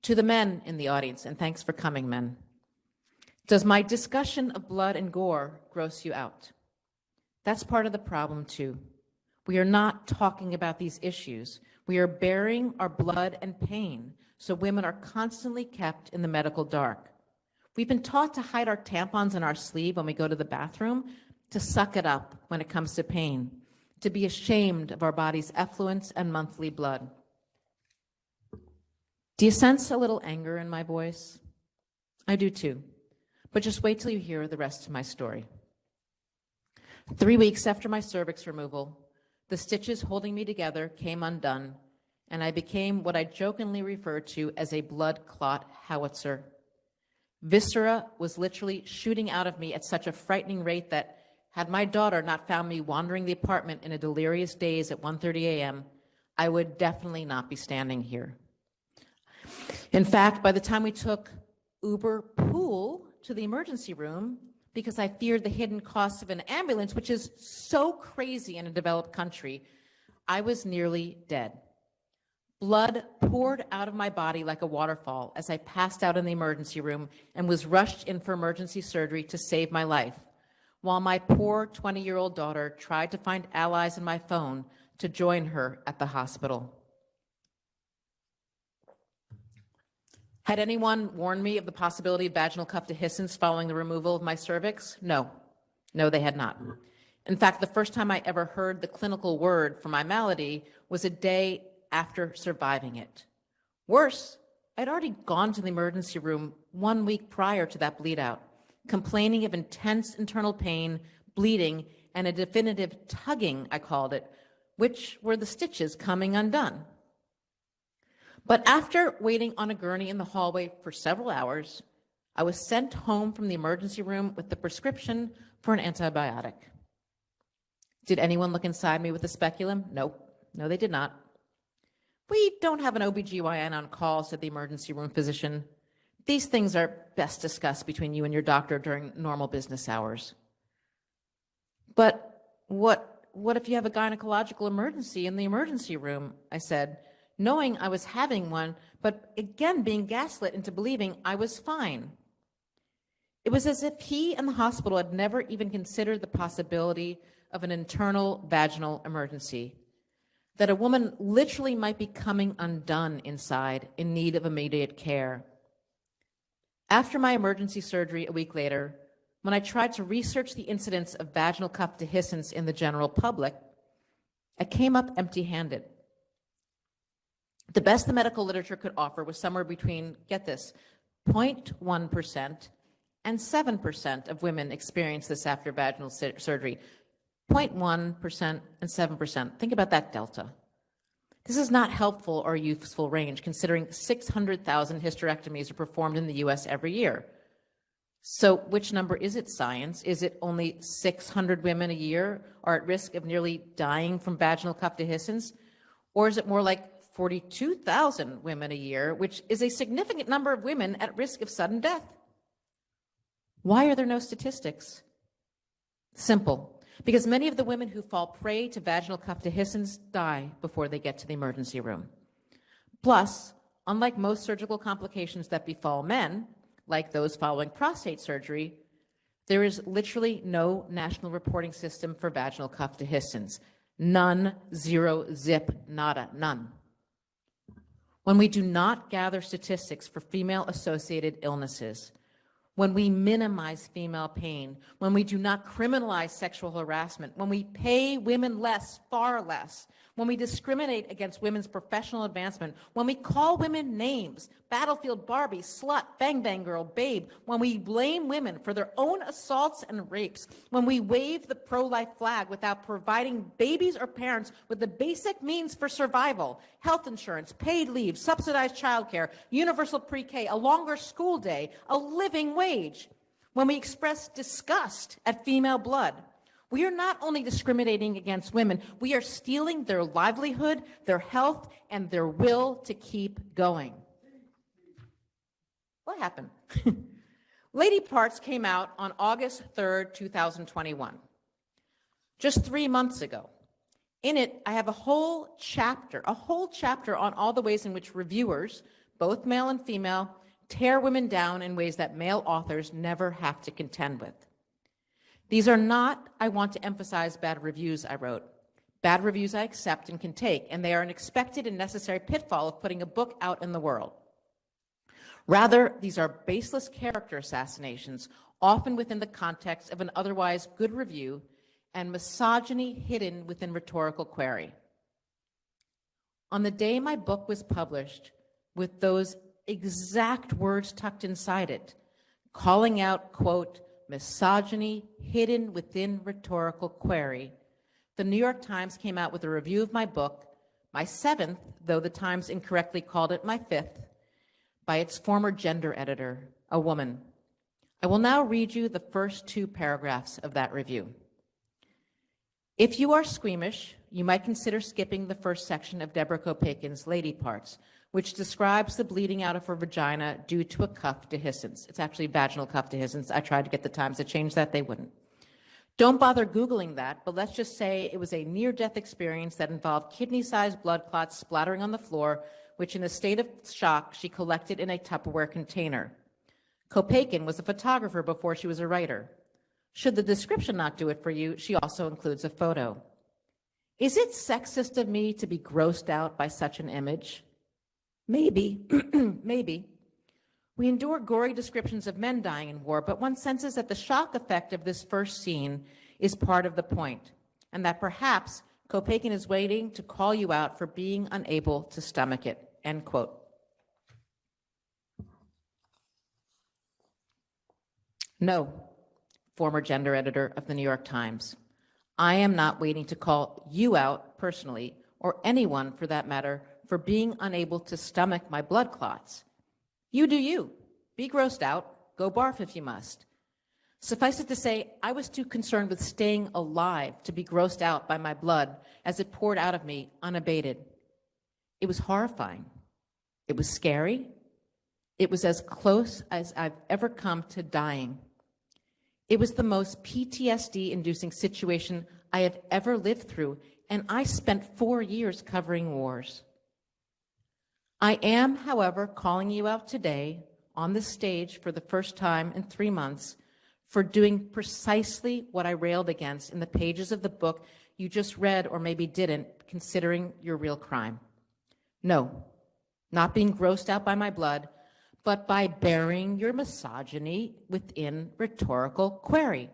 To the men in the audience, and thanks for coming, men. Does my discussion of blood and gore gross you out? That's part of the problem, too. We are not talking about these issues. We are burying our blood and pain, so women are constantly kept in the medical dark. We've been taught to hide our tampons in our sleeve when we go to the bathroom, to suck it up when it comes to pain, to be ashamed of our body's effluence and monthly blood. Do you sense a little anger in my voice? I do too, but just wait till you hear the rest of my story. 3 weeks after my cervix removal, the stitches holding me together came undone, and I became what I jokingly refer to as a blood clot howitzer. Viscera was literally shooting out of me at such a frightening rate that had my daughter not found me wandering the apartment in a delirious daze at 1:30 a.m., I would definitely not be standing here. In fact, by the time we took Uber Pool to the emergency room, because I feared the hidden costs of an ambulance, which is so crazy in a developed country, I was nearly dead. Blood poured out of my body like a waterfall as I passed out in the emergency room and was rushed in for emergency surgery to save my life, while my poor 20-year-old daughter tried to find allies in my phone to join her at the hospital. Had anyone warned me of the possibility of vaginal cuff dehiscence following the removal of my cervix? No. No, they had not. In fact, the first time I ever heard the clinical word for my malady was a day after surviving it. Worse, I'd already gone to the emergency room 1 week prior to that bleed out, complaining of intense internal pain, bleeding, and a definitive tugging, I called it, which were the stitches coming undone. But after waiting on a gurney in the hallway for several hours, I was sent home from the emergency room with the prescription for an antibiotic. Did anyone look inside me with a speculum? Nope. No, they did not. We don't have an OBGYN on call, said the emergency room physician. These things are best discussed between you and your doctor during normal business hours. But what if you have a gynecological emergency in the emergency room? I said, knowing I was having one, but again being gaslit into believing I was fine. It was as if he and the hospital had never even considered the possibility of an internal vaginal emergency, that a woman literally might be coming undone inside in need of immediate care. After my emergency surgery a week later, when I tried to research the incidence of vaginal cuff dehiscence in the general public, I came up empty-handed. The best the medical literature could offer was somewhere between, get this, 0.1% and 7% of women experience this after vaginal surgery. 0.1% and 7%. Think about that delta. This is not helpful or useful range, considering 600,000 hysterectomies are performed in the US every year. So which number is it, science? Is it only 600 women a year are at risk of nearly dying from vaginal cuff dehiscence? Or is it more like 42,000 women a year, which is a significant number of women at risk of sudden death? Why are there no statistics? Simple. Because many of the women who fall prey to vaginal cuff dehiscence die before they get to the emergency room. Plus, unlike most surgical complications that befall men, like those following prostate surgery, there is literally no national reporting system for vaginal cuff dehiscence. None, zero, zip, nada, none. When we do not gather statistics for female-associated illnesses, when we minimize female pain, when we do not criminalize sexual harassment, when we pay women less, far less, when we discriminate against women's professional advancement, when we call women names, battlefield Barbie, slut, bang bang girl, babe, when we blame women for their own assaults and rapes, when we wave the pro-life flag without providing babies or parents with the basic means for survival, health insurance, paid leave, subsidized childcare, universal pre-K, a longer school day, a living wage, when we express disgust at female blood, we are not only discriminating against women, we are stealing their livelihood, their health, and their will to keep going. What happened? Ladyparts came out on August 3rd, 2021, just 3 months ago. In it, I have a whole chapter on all the ways in which reviewers, both male and female, tear women down in ways that male authors never have to contend with. These are not, I want to emphasize, bad reviews, I wrote. Bad reviews I accept and can take, and they are an expected and necessary pitfall of putting a book out in the world. Rather, these are baseless character assassinations, often within the context of an otherwise good review, and misogyny hidden within rhetorical query. On the day my book was published, with those exact words tucked inside it, calling out, quote, misogyny hidden within rhetorical query, the New York Times came out with a review of my book, my 7th, though the Times incorrectly called it my 5th, by its former gender editor, a woman. I will now read you the first 2 paragraphs of that review. If you are squeamish, you might consider skipping the first section of Deborah Copaken's Ladyparts, which describes the bleeding out of her vagina due to a cuff dehiscence. It's actually vaginal cuff dehiscence. I tried to get the Times to change that. They wouldn't. Don't bother Googling that, but let's just say it was a near-death experience that involved kidney-sized blood clots splattering on the floor, which in a state of shock, she collected in a Tupperware container. Copaken was a photographer before she was a writer. Should the description not do it for you, she also includes a photo. Is it sexist of me to be grossed out by such an image? Maybe, maybe. We endure gory descriptions of men dying in war, but one senses that the shock effect of this first scene is part of the point, and that perhaps Copaken is waiting to call you out for being unable to stomach it, end quote. No, former gender editor of the New York Times, I am not waiting to call you out personally, or anyone for that matter, for being unable to stomach my blood clots. You do you. Be grossed out. Go barf if you must. Suffice it to say, I was too concerned with staying alive to be grossed out by my blood as it poured out of me unabated. It was horrifying. It was scary. It was as close as I've ever come to dying. It was the most PTSD-inducing situation I have ever lived through, and I spent 4 years covering wars. I am, however, calling you out today on the stage for the first time in 3 months for doing precisely what I railed against in the pages of the book you just read or maybe didn't, considering your real crime. No, not being grossed out by my blood, but by burying your misogyny within rhetorical query.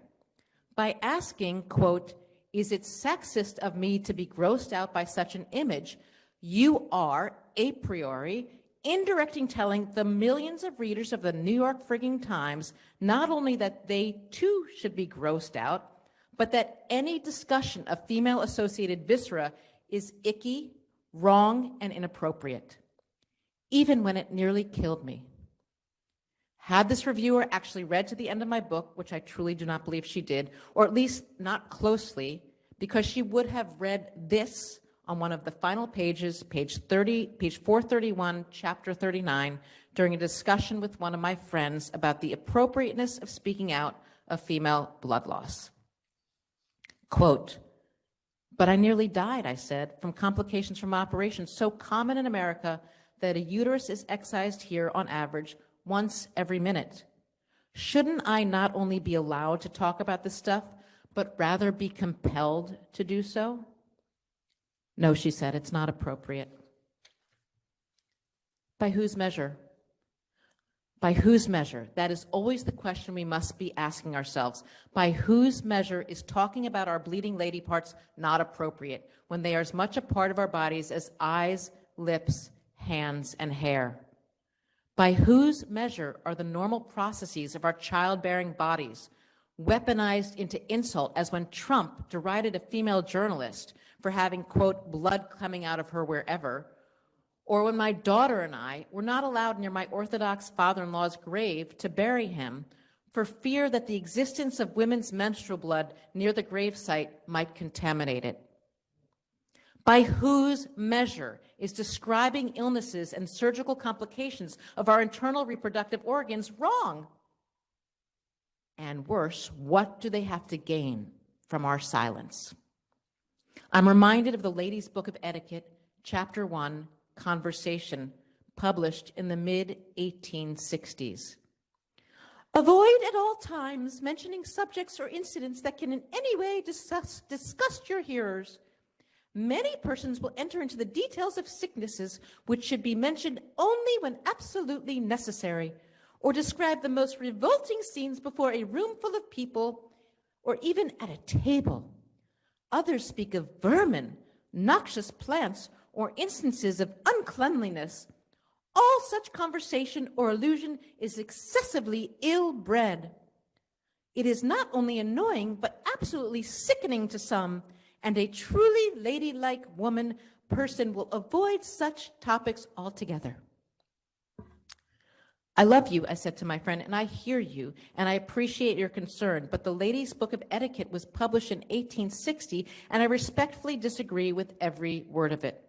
By asking, quote, is it sexist of me to be grossed out by such an image? You are, a priori, indirecting telling the millions of readers of the New York frigging Times not only that they too should be grossed out, but that any discussion of female-associated viscera is icky, wrong, and inappropriate, even when it nearly killed me. Had this reviewer actually read to the end of my book, which I truly do not believe she did, or at least not closely, because she would have read this on one of the final pages, page 431, chapter 39, during a discussion with one of my friends about the appropriateness of speaking out of female blood loss. Quote, but I nearly died, I said, from complications from operations so common in America that a uterus is excised here on average once every minute. Shouldn't I not only be allowed to talk about this stuff, but rather be compelled to do so? No, she said, it's not appropriate. By whose measure? By whose measure? That is always the question we must be asking ourselves. By whose measure is talking about our bleeding lady parts not appropriate when they are as much a part of our bodies as eyes, lips, hands, and hair? By whose measure are the normal processes of our childbearing bodies weaponized into insult, as when Trump derided a female journalist for having, quote, blood coming out of her wherever, or when my daughter and I were not allowed near my Orthodox father-in-law's grave to bury him for fear that the existence of women's menstrual blood near the gravesite might contaminate it. By whose measure is describing illnesses and surgical complications of our internal reproductive organs wrong? And worse, what do they have to gain from our silence? I'm reminded of the Ladies' Book of Etiquette, Chapter 1, Conversation, published in the mid-1860s. Avoid at all times mentioning subjects or incidents that can in any way disgust your hearers. Many persons will enter into the details of sicknesses which should be mentioned only when absolutely necessary, or describe the most revolting scenes before a room full of people, or even at a table. Others speak of vermin, noxious plants, or instances of uncleanliness. All such conversation or allusion is excessively ill-bred. It is not only annoying, but absolutely sickening to some, and a truly ladylike person will avoid such topics altogether. I love you, I said to my friend, and I hear you, and I appreciate your concern, but the Ladies' Book of Etiquette was published in 1860, and I respectfully disagree with every word of it.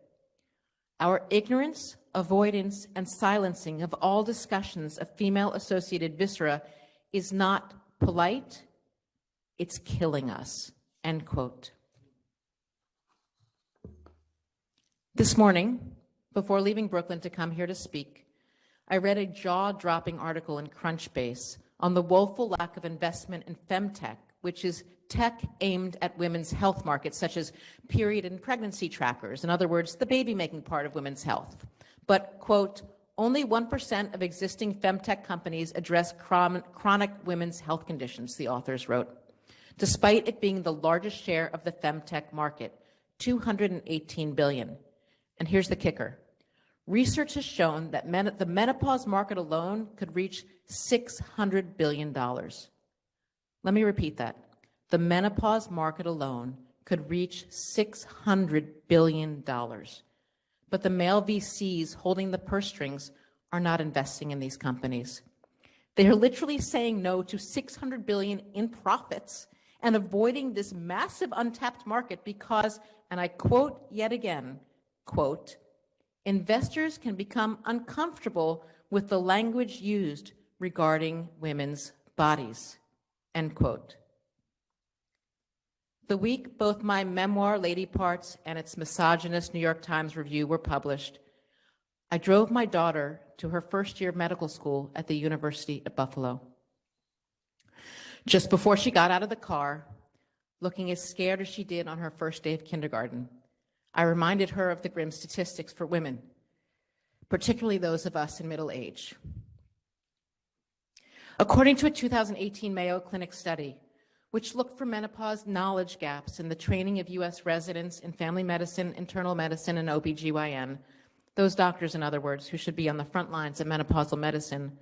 Our ignorance, avoidance, and silencing of all discussions of female-associated viscera is not polite, it's killing us, end quote. This morning, before leaving Brooklyn to come here to speak, I read a jaw-dropping article in Crunchbase on the woeful lack of investment in femtech, which is tech aimed at women's health markets, such as period and pregnancy trackers, in other words, the baby-making part of women's health. But, quote, only 1% of existing femtech companies address chronic women's health conditions, the authors wrote, despite it being the largest share of the femtech market, $218 billion. And here's the kicker. Research has shown that the menopause market alone could reach $600 billion. Let me repeat that. The menopause market alone could reach $600 billion. But the male VCs holding the purse strings are not investing in these companies. They are literally saying no to $600 billion in profits and avoiding this massive untapped market because, and I quote yet again, quote, investors can become uncomfortable with the language used regarding women's bodies, end quote. The week both my memoir, Ladyparts, and its misogynist New York Times review were published, I drove my daughter to her first year of medical school at the University of Buffalo. Just before she got out of the car, looking as scared as she did on her first day of kindergarten, I reminded her of the grim statistics for women, particularly those of us in middle age. According to a 2018 Mayo Clinic study, which looked for menopause knowledge gaps in the training of U.S. residents in family medicine, internal medicine, and OBGYN, those doctors, in other words, who should be on the front lines of menopausal medicine,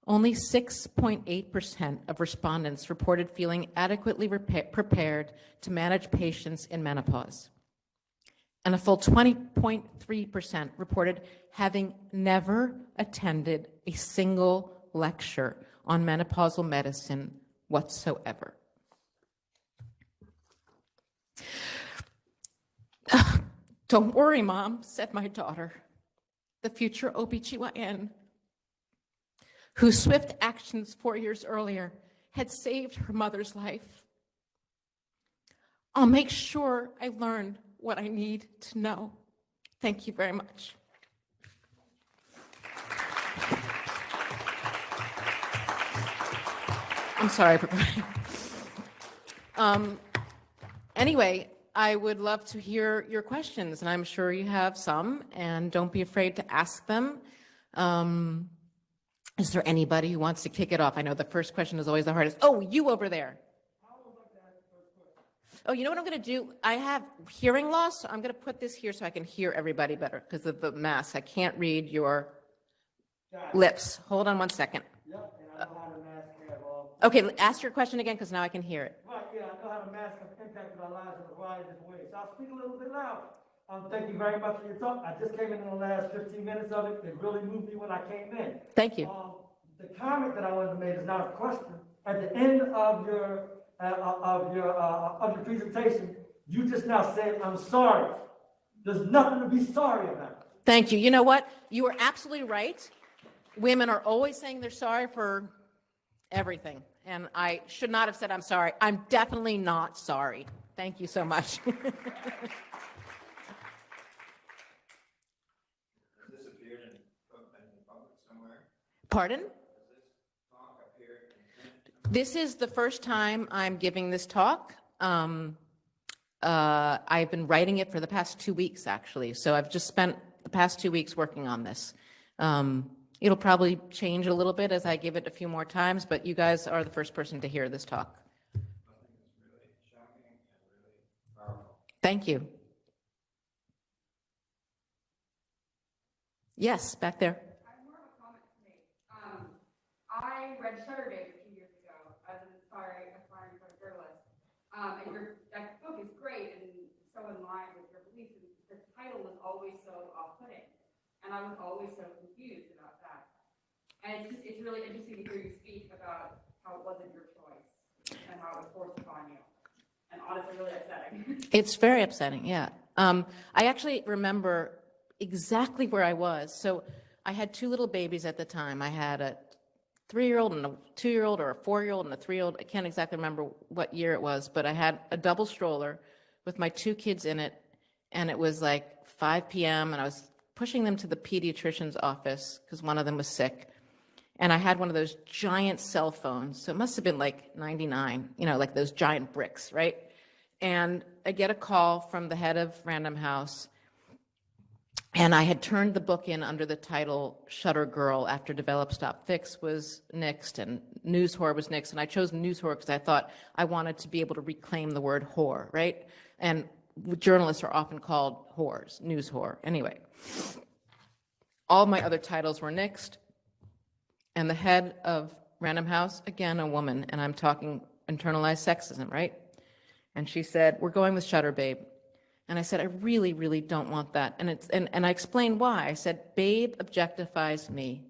only 6.8% of respondents reported feeling adequately prepared to manage patients in menopause. And a full 20.3% reported having never attended a single lecture on menopausal medicine whatsoever. Don't worry, Mom, said my daughter, the future OBGYN, whose swift actions 4 years earlier had saved her mother's life. I'll make sure I learn what I need to know. Thank you very much. I'm sorry, everybody. Anyway, I would love to hear your questions, and I'm sure you have some, and don't be afraid to ask them. Is there anybody who wants to kick it off? I know the first question is always the hardest. Oh, you over there. Oh, you know what I'm going to do? I have hearing loss, so I'm going to put this here so I can hear everybody better because of the mask. I can't read your lips. Hold on one second. Yep, and I know how the mask have all. Okay, ask your question again because now I can hear it. Right, yeah, I know how the mask have impacted our lives in a variety of different ways. So I'll speak a little bit loud. Thank you very much for your talk. I just came in the last 15 minutes of it. It really moved me when I came in. Thank you. The comment that I wanted to make is not a question. At the end of your presentation, you just now said, "I'm sorry." There's nothing to be sorry about. Thank you. You know what? You are absolutely right. Women are always saying they're sorry for everything. And I should not have said I'm sorry. I'm definitely not sorry. Thank you so much. Has this appeared in public somewhere? Pardon? Has this talk appeared in print? This is the first time I'm giving this talk. I've been writing it for the past 2 weeks, actually. So I've just spent the past 2 weeks working on this. It'll probably change a little bit as I give it a few more times, but you guys are the first person to hear this talk. I think it's really shocking and really powerful. Thank you. Yes, back there. I have more of a comment to make. I read Shutter Days a few years ago as an aspiring photojournalist. And that book is great and so in line with your beliefs. The title was always so off-putting. And I was always so confused about that. And it's really interesting to hear you speak about how it wasn't your choice and how it was forced upon you. And honestly, really upsetting. It's very upsetting, yeah. I actually remember exactly where I was. So I had 2 little babies at the time. I had a 3-year-old and a 2-year-old, or a 4-year-old and a 3-year-old. I can't exactly remember what year it was, but I had a double stroller with my 2 kids in it, and it was like 5 p.m., and I was pushing them to the pediatrician's office because one of them was sick. And I had one of those giant cell phones. So it must have been like 99, like those giant bricks, right? And I get a call from the head of Random House. And I had turned the book in under the title Shutter Girl after Develop, Stop, Fix was nixed and News Whore was nixed. And I chose News Whore because I thought I wanted to be able to reclaim the word whore, right? And journalists are often called whores, news whore. Anyway, all my other titles were nixed. And the head of Random House, again, a woman, and I'm talking internalized sexism, right? And she said, we're going with Shutter Babe. And I said, I really, really don't want that. And I explained why. I said, Babe objectifies me.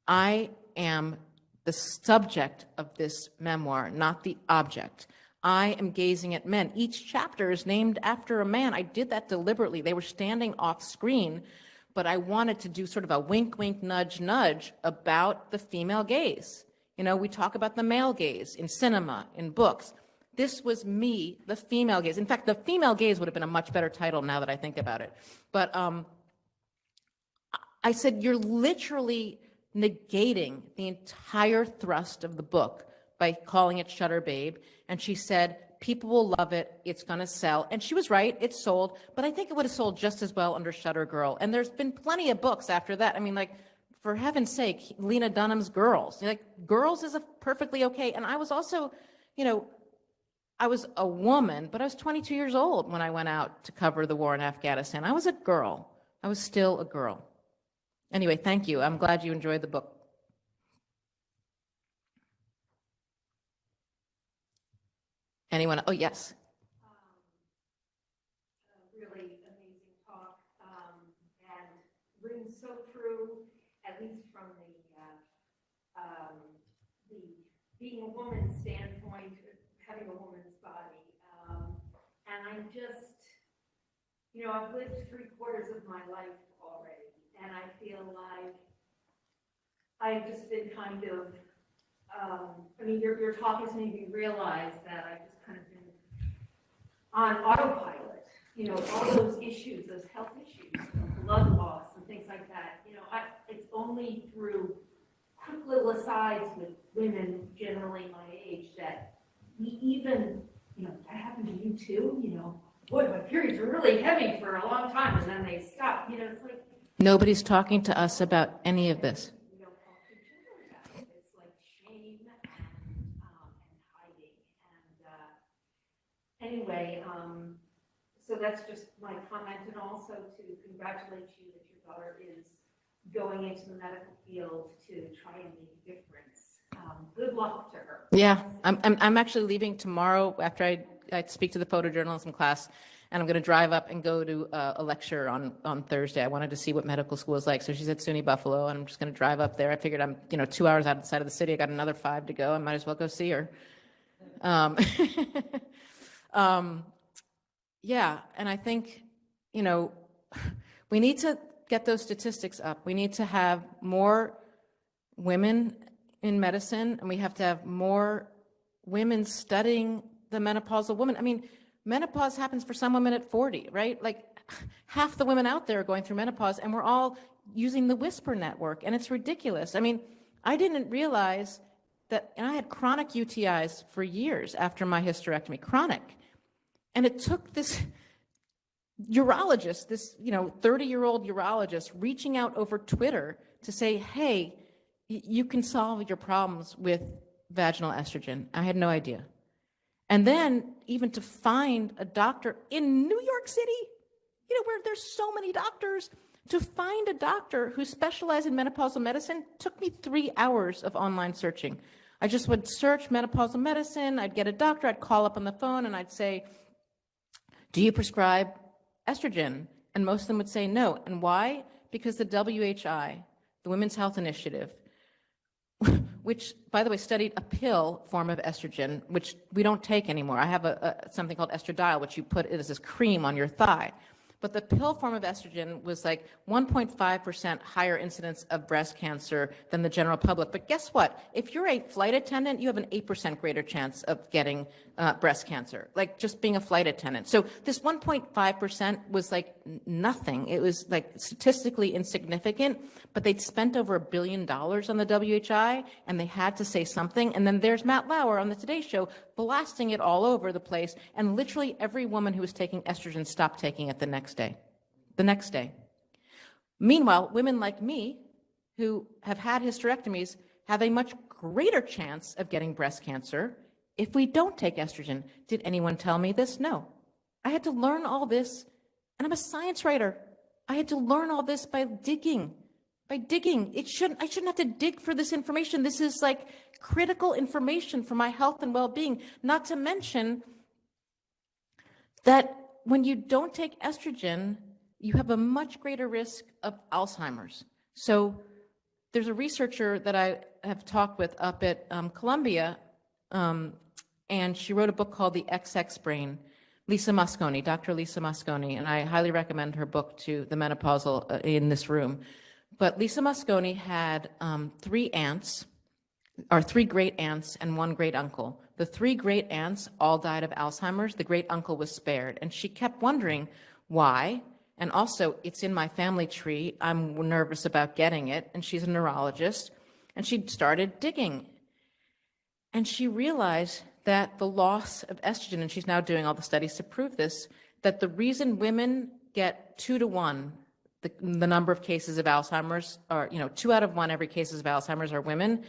I am the subject of this memoir, not the object. I am gazing at men. Each chapter is named after a man. I did that deliberately. They were standing off screen, but I wanted to do sort of a wink, wink, nudge, nudge about the female gaze. You know, we talk about the male gaze in cinema, in books. This was me, the female gaze. In fact, the female gaze would have been a much better title now that I think about it. But I said, you're literally negating the entire thrust of the book by calling it Shutter Babe. And she said, people will love it, it's gonna sell. And she was right, it sold, but I think it would have sold just as well under Shutter Girl. And there's been plenty of books after that. I mean, like, for heaven's sake, Lena Dunham's Girls. Like, Girls is a perfectly okay. And I was also, you know, I was a woman, but I was 22 years old when I went out to cover the war in Afghanistan. I was a girl. I was still a girl. Anyway, thank you. I'm glad you enjoyed the book. Anyone? Oh, yes. Really amazing talk, and rings so true, at least from the being a woman's standpoint, having a woman's body. And I just, you know, I've lived 3/4 of my life already, and I feel like I've just been kind of, I mean, your talk has made me realize that I've just kind of been on autopilot, you know, all those issues, those health issues, blood loss and things like that. You know, it's only through quick little asides with women generally my age that we even, you know, that happened to you too, you know, boy, my periods were really heavy for a long time and then they stopped, you know, it's like. Nobody's talking to us about any of this. We don't talk to each other about it. It's like shame and hiding. And anyway, so that's just my comment, and also to congratulate you that your daughter is going into the medical field to try and make a difference. Good luck to her. Yeah, I'm actually leaving tomorrow after I speak to the photojournalism class, and I'm going to drive up and go to a lecture on Thursday. I wanted to see what medical school is like. So she's at SUNY Buffalo, and I'm just going to drive up there. I figured I'm, 2 hours outside of the city. I got another 5 to go. I might as well go see her. Yeah, and I think, we need to get those statistics up. We need to have more women in medicine, and we have to have more women studying the menopausal woman. I mean, menopause happens for some women at 40, right? Like half the women out there are going through menopause, and we're all using the Whisper network, and it's ridiculous. I mean, I didn't realize that, and I had chronic UTIs for years after my hysterectomy, chronic. And it took this urologist, this 30-year-old urologist, reaching out over Twitter to say, hey, you can solve your problems with vaginal estrogen. I had no idea. And then even to find a doctor in New York City, where there's so many doctors, to find a doctor who specialized in menopausal medicine took me 3 hours of online searching. I just would search menopausal medicine, I'd get a doctor, I'd call up on the phone and I'd say, do you prescribe estrogen? And most of them would say no. And why? Because the WHI, the Women's Health Initiative, which, by the way, studied a pill form of estrogen, which we don't take anymore. I have something called estradiol, which you put it as this cream on your thigh. But the pill form of estrogen was like 1.5% higher incidence of breast cancer than the general public. But guess what? If you're a flight attendant, you have an 8% greater chance of getting breast cancer, like just being a flight attendant. So this 1.5% was like nothing. It was like statistically insignificant, but they'd spent over $1 billion on the WHI, and they had to say something. And then there's Matt Lauer on the Today Show blasting it all over the place, and literally every woman who was taking estrogen stopped taking it the next day. The next day. Meanwhile, women like me who have had hysterectomies have a much greater chance of getting breast cancer if we don't take estrogen. Did anyone tell me this? No. I had to learn all this, and I'm a science writer. I had to learn all this by digging. I shouldn't have to dig for this information. This is like critical information for my health and well-being, not to mention that when you don't take estrogen, you have a much greater risk of Alzheimer's. So there's a researcher that I have talked with up at Columbia, and she wrote a book called The XX Brain, Lisa Mosconi, Dr. Lisa Mosconi, and I highly recommend her book to the menopausal in this room. But Lisa Mosconi had three great aunts and one great uncle. The three great aunts all died of Alzheimer's. The great uncle was spared. And she kept wondering why. And also, it's in my family tree. I'm nervous about getting it. And she's a neurologist. And she started digging. And she realized that the loss of estrogen, and she's now doing all the studies to prove this, that the reason women get 2 to 1, the number of cases of Alzheimer's, or 2 out of 1 every cases of Alzheimer's are women,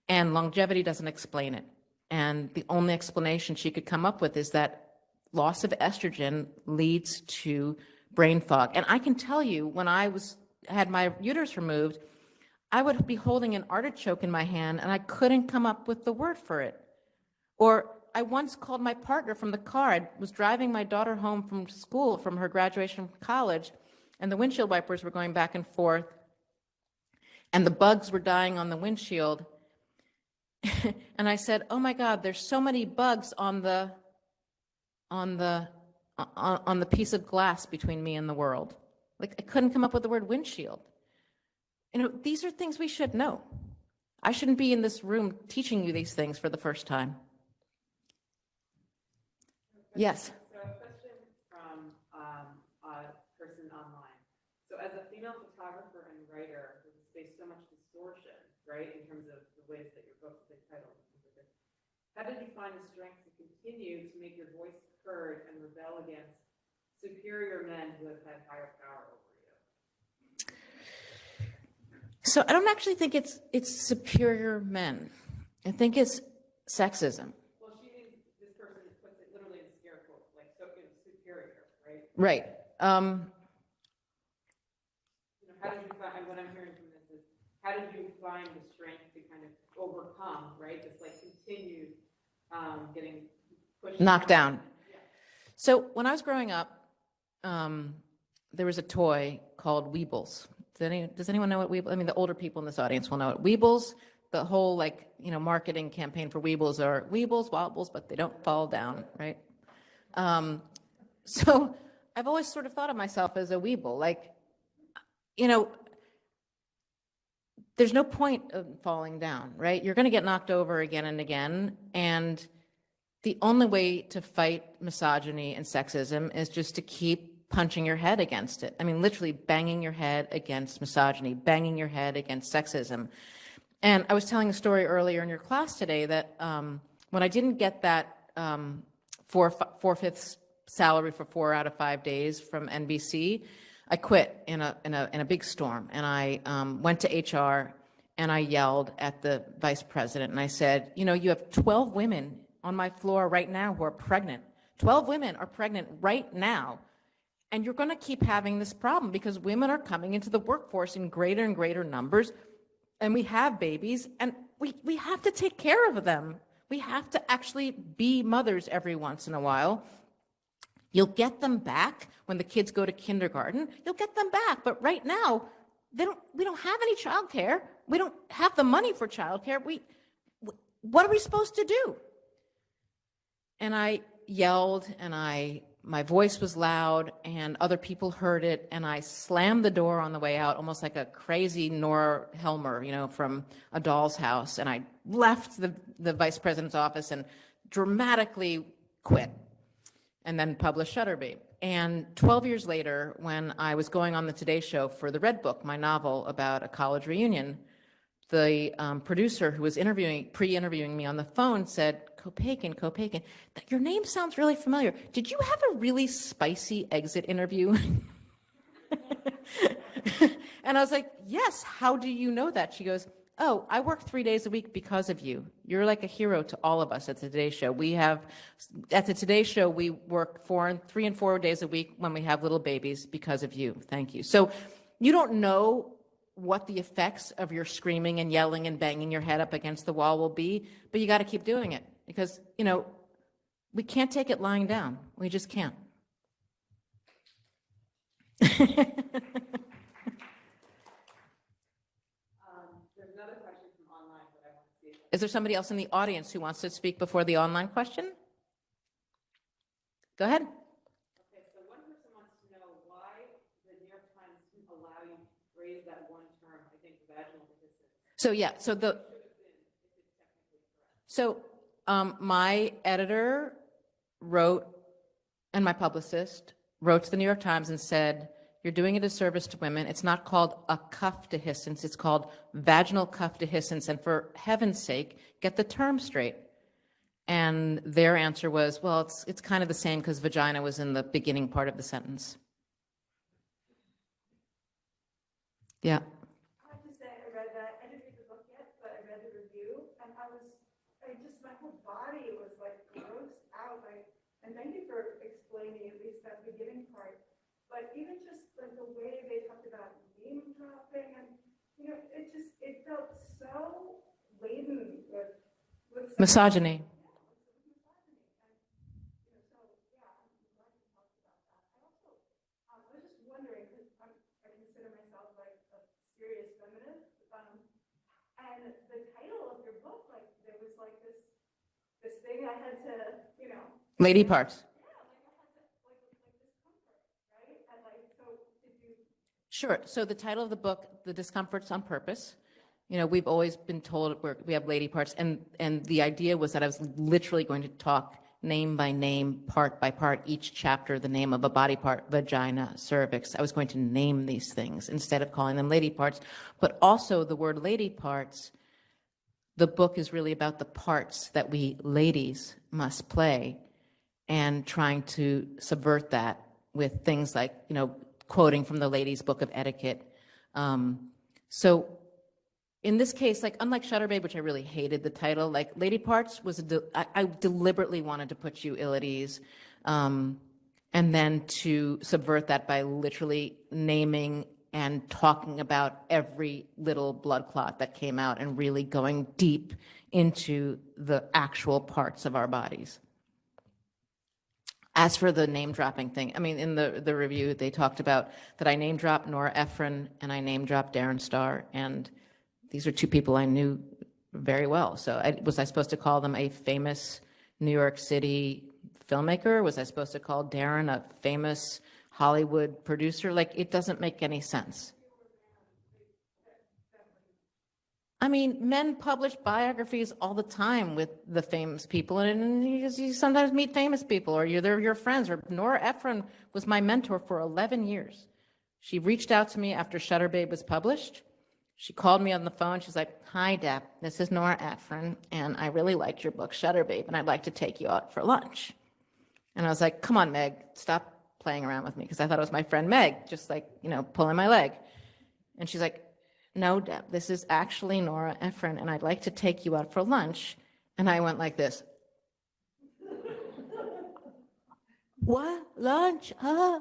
and longevity doesn't explain it. And the only explanation she could come up with is that loss of estrogen leads to brain fog. And I can tell you, when I had my uterus removed, I would be holding an artichoke in my hand and I couldn't come up with the word for it. Or I once called my partner from the car. I was driving my daughter home from school, from her graduation from college, and the windshield wipers were going back and forth, and the bugs were dying on the windshield. And I said, "Oh my God, there's so many bugs on the piece of glass between me and the world." Like, I couldn't come up with the word windshield. These are things we should know. I shouldn't be in this room teaching you these things for the first time. Yes. So a question from a person online. So as a female photographer and writer who has faced so much distortion, right, in terms of the ways that your books are titled, how did you find the strength to continue to make your voice heard and rebel against superior men who have had higher power over you? So I don't actually think it's superior men. I think it's sexism. Well, she means this person puts it literally in scare quotes, like so it's superior, right? Right. How did you find? What I'm hearing from this is, how did you find the strength to kind of overcome, right? This like continued getting pushed, knocked down. Yeah. So when I was growing up, there was a toy called Weebles. Does anyone know what Weebles? I mean, the older people in this audience will know it. Weebles, the whole marketing campaign for Weebles are Weebles, wobbles, but they don't fall down, right? So I've always sort of thought of myself as a Weeble. There's no point of falling down, right? You're going to get knocked over again and again. And the only way to fight misogyny and sexism is just to keep punching your head against it. I mean, literally banging your head against misogyny, banging your head against sexism. And I was telling a story earlier in your class today that when I didn't get that 4/5 salary for 4 out of 5 days from NBC, I quit in a big storm. And I went to HR and I yelled at the vice president and I said, you have 12 women on my floor right now who are pregnant. 12 women are pregnant right now. And you're going to keep having this problem because women are coming into the workforce in greater and greater numbers, and we have babies, and we have to take care of them. We have to actually be mothers every once in a while. You'll get them back when the kids go to kindergarten. You'll get them back, but right now, we don't have any childcare. We don't have the money for childcare. What are we supposed to do? And I yelled, and my voice was loud and other people heard it, and I slammed the door on the way out, almost like a crazy Nora Helmer, from A Doll's House. And I left the vice president's office and dramatically quit and then published Shutterby. And 12 years later, when I was going on the Today Show for The Red Book, my novel about a college reunion, the producer who was pre-interviewing me on the phone said, Copaken, your name sounds really familiar. Did you have a really spicy exit interview? And I was like, yes, how do you know that? She goes, oh, I work 3 days a week because of you. You're like a hero to all of us at the Today Show. At the Today Show, we work 3 and 4 days a week when we have little babies because of you. Thank you. So you don't know what the effects of your screaming and yelling and banging your head up against the wall will be, but you got to keep doing it because, we can't take it lying down. We just can't. There's another question from online that I want to see. Is there somebody else in the audience who wants to speak before the online question? Go ahead. Okay, so one person wants to know why the New York Times didn't allow you to phrase that one term, I think, vaginal dehiscence. So yeah, my editor wrote, and my publicist wrote to the New York Times and said, you're doing a disservice to women. It's not called a cuff dehiscence. It's called vaginal cuff dehiscence. And for heaven's sake, get the term straight. And their answer was, well, it's kind of the same because vagina was in the beginning part of the sentence. Yeah. I have to say, I read that. I didn't read the book yet, but I read the review, and my whole body was like grossed out. And thank you for explaining at least that beginning part. But even just like the way they talked about name dropping, and it felt so laden with Misogyny. I was just wondering, because I consider myself like a serious feminist, and the title of your book, like there was like this thing I had to, Ladyparts. yeah, like I had to like discomfort, right? And like, so did you? Sure. So the title of the book, The Discomfort's on Purpose. We've always been told we have lady parts, and the idea was that I was literally going to talk name by name, part by part, each chapter, the name of a body part, vagina, cervix. I was going to name these things instead of calling them lady parts. But also the word lady parts, the book is really about the parts that we ladies must play and trying to subvert that with things like, quoting from the Ladies' Book of Etiquette. So in this case, like unlike Shutterbabe, which I really hated the title, like Lady Parts was, I deliberately wanted to put you ill at ease, and then to subvert that by literally naming and talking about every little blood clot that came out and really going deep into the actual parts of our bodies. As for the name dropping thing, I mean, in the review, they talked about that I name dropped Nora Ephron and I name dropped Darren Star, and these are two people I knew very well. So was I supposed to call them a famous New York City filmmaker? Was I supposed to call Darren a famous Hollywood producer? Like, it doesn't make any sense. I mean, men publish biographies all the time with the famous people, and you sometimes meet famous people, or they're your friends. Or Nora Ephron was my mentor for 11 years. She reached out to me after Shutterbabe was published. She called me on the phone. She's like, hi, Deb, this is Nora Ephron, and I really liked your book, Shutterbabe, and I'd like to take you out for lunch. And I was like, come on, Meg, stop playing around with me, because I thought it was my friend Meg, just like, pulling my leg. And she's like, no, Deb, this is actually Nora Ephron, and I'd like to take you out for lunch. And I went like this. What? Lunch? I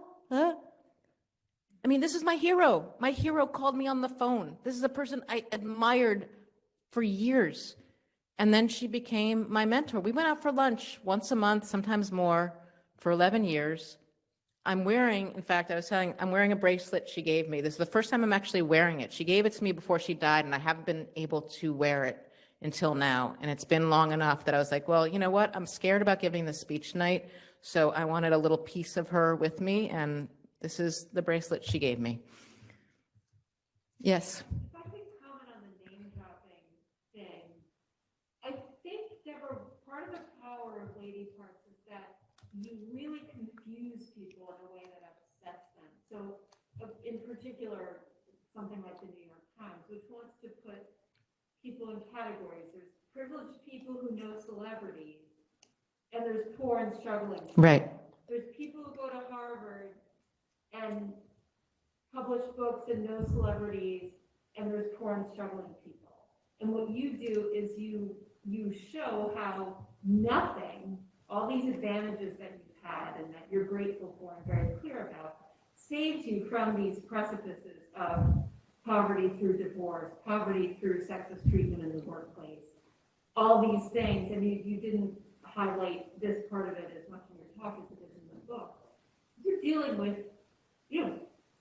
mean, this is my hero. My hero called me on the phone. This is a person I admired for years. And then she became my mentor. We went out for lunch once a month, sometimes more, for 11 years. I'm wearing, in fact, I'm wearing a bracelet she gave me. This is the first time I'm actually wearing it. She gave it to me before she died, and I haven't been able to wear it until now. And it's been long enough that I was like, well, you know what? I'm scared about giving this speech tonight, so I wanted a little piece of her with me, and this is the bracelet she gave me. Yes? If I could comment on the name dropping thing, I think, Deborah, part of the power of Ladyparts is that you really confuse people in a way that upsets them. So, in particular, something like the New York Times, which wants to put people in categories. There's privileged people who know celebrities, and there's poor and struggling people. Right. There's people who go to Harvard and published books and no celebrities, and there's poor and struggling people. And what you do is you show how nothing, all these advantages that you've had and that you're grateful for and very clear about, saves you from these precipices of poverty through divorce, poverty through sexist treatment in the workplace, all these things. And you didn't highlight this part of it as much in your talk as it is in the book. You're dealing with,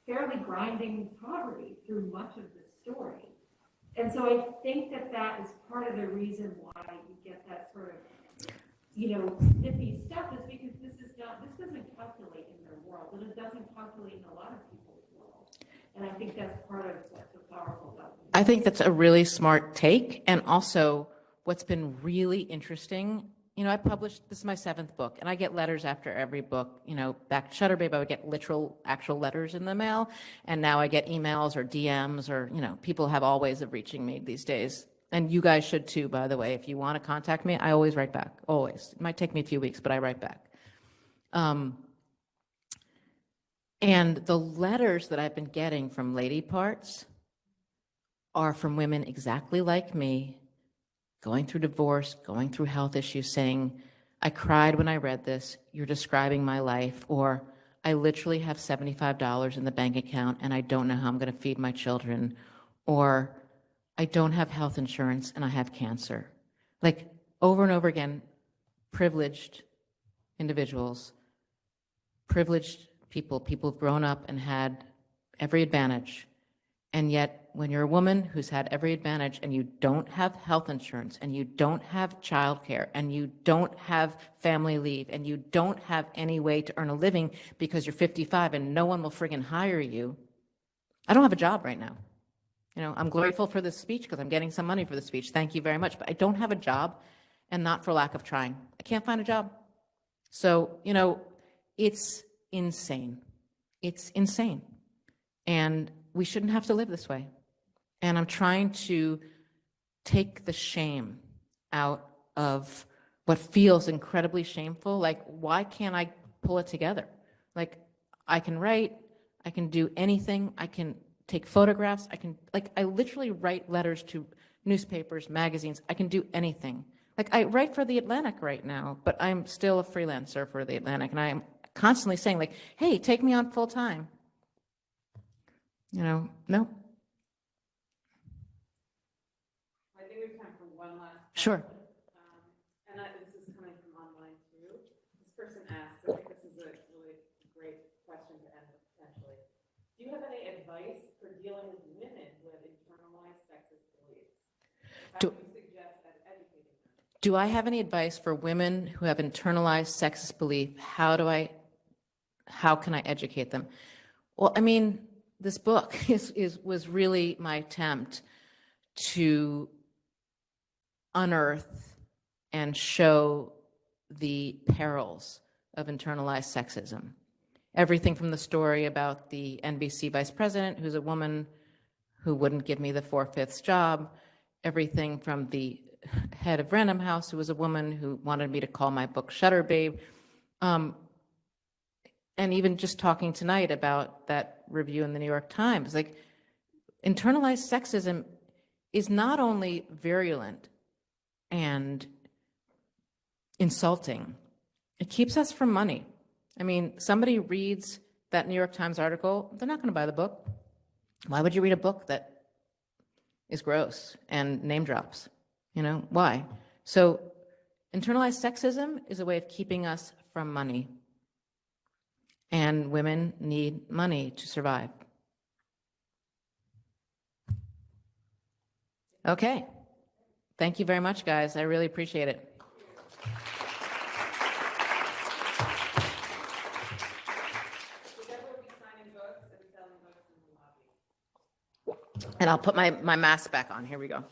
fairly grinding poverty through much of the story. And so I think that is part of the reason why you get that sort of, snippy stuff, is because this doesn't calculate in their world, and it doesn't calculate in a lot of people's world. And I think that's part of what's so powerful about it. I think that's a really smart take. And also what's been really interesting, I published, this is my 7th book, and I get letters after every book. Back at Shutterbabe, I would get actual letters in the mail. And now I get emails or DMs or, people have all ways of reaching me these days. And you guys should too, by the way. If you want to contact me, I always write back, always. It might take me a few weeks, but I write back. And the letters that I've been getting from Ladyparts are from women exactly like me, going through divorce, going through health issues, saying, I cried when I read this, you're describing my life, or I literally have $75 in the bank account and I don't know how I'm going to feed my children, or I don't have health insurance and I have cancer. Like, over and over again, privileged individuals, privileged people who've grown up and had every advantage. And yet, when you're a woman who's had every advantage and you don't have health insurance and you don't have childcare and you don't have family leave and you don't have any way to earn a living because you're 55 and no one will friggin' hire you. I don't have a job right now. I'm grateful for this speech because I'm getting some money for the speech. Thank you very much. But I don't have a job, and not for lack of trying. I can't find a job. So, it's insane. It's insane. And we shouldn't have to live this way. And I'm trying to take the shame out of what feels incredibly shameful. Like, why can't I pull it together? Like, I can write, I can do anything, I can take photographs, I literally write letters to newspapers, magazines, I can do anything. Like, I write for The Atlantic right now, but I'm still a freelancer for The Atlantic, and I'm constantly saying, like, hey, take me on full time. No. I think we have time for one last. Sure. This is coming from online too. This person asks, I think this is a really great question to end with potentially. Do you have any advice for dealing with women who have internalized sexist beliefs? How do you suggest educating them? Do I have any advice for women who have internalized sexist belief? How can I educate them? Well, this book was really my attempt to unearth and show the perils of internalized sexism. Everything from the story about the NBC vice president, who's a woman who wouldn't give me the 4/5 job, everything from the head of Random House, who was a woman who wanted me to call my book Shutterbabe, and even just talking tonight about that review in the New York Times. Like, internalized sexism is not only virulent and insulting, it keeps us from money. Somebody reads that New York Times article, they're not going to buy the book. Why would you read a book that is gross and name drops? Why? So internalized sexism is a way of keeping us from money. And women need money to survive. Okay. Thank you very much, guys. I really appreciate it. And I'll put my mask back on. Here we go.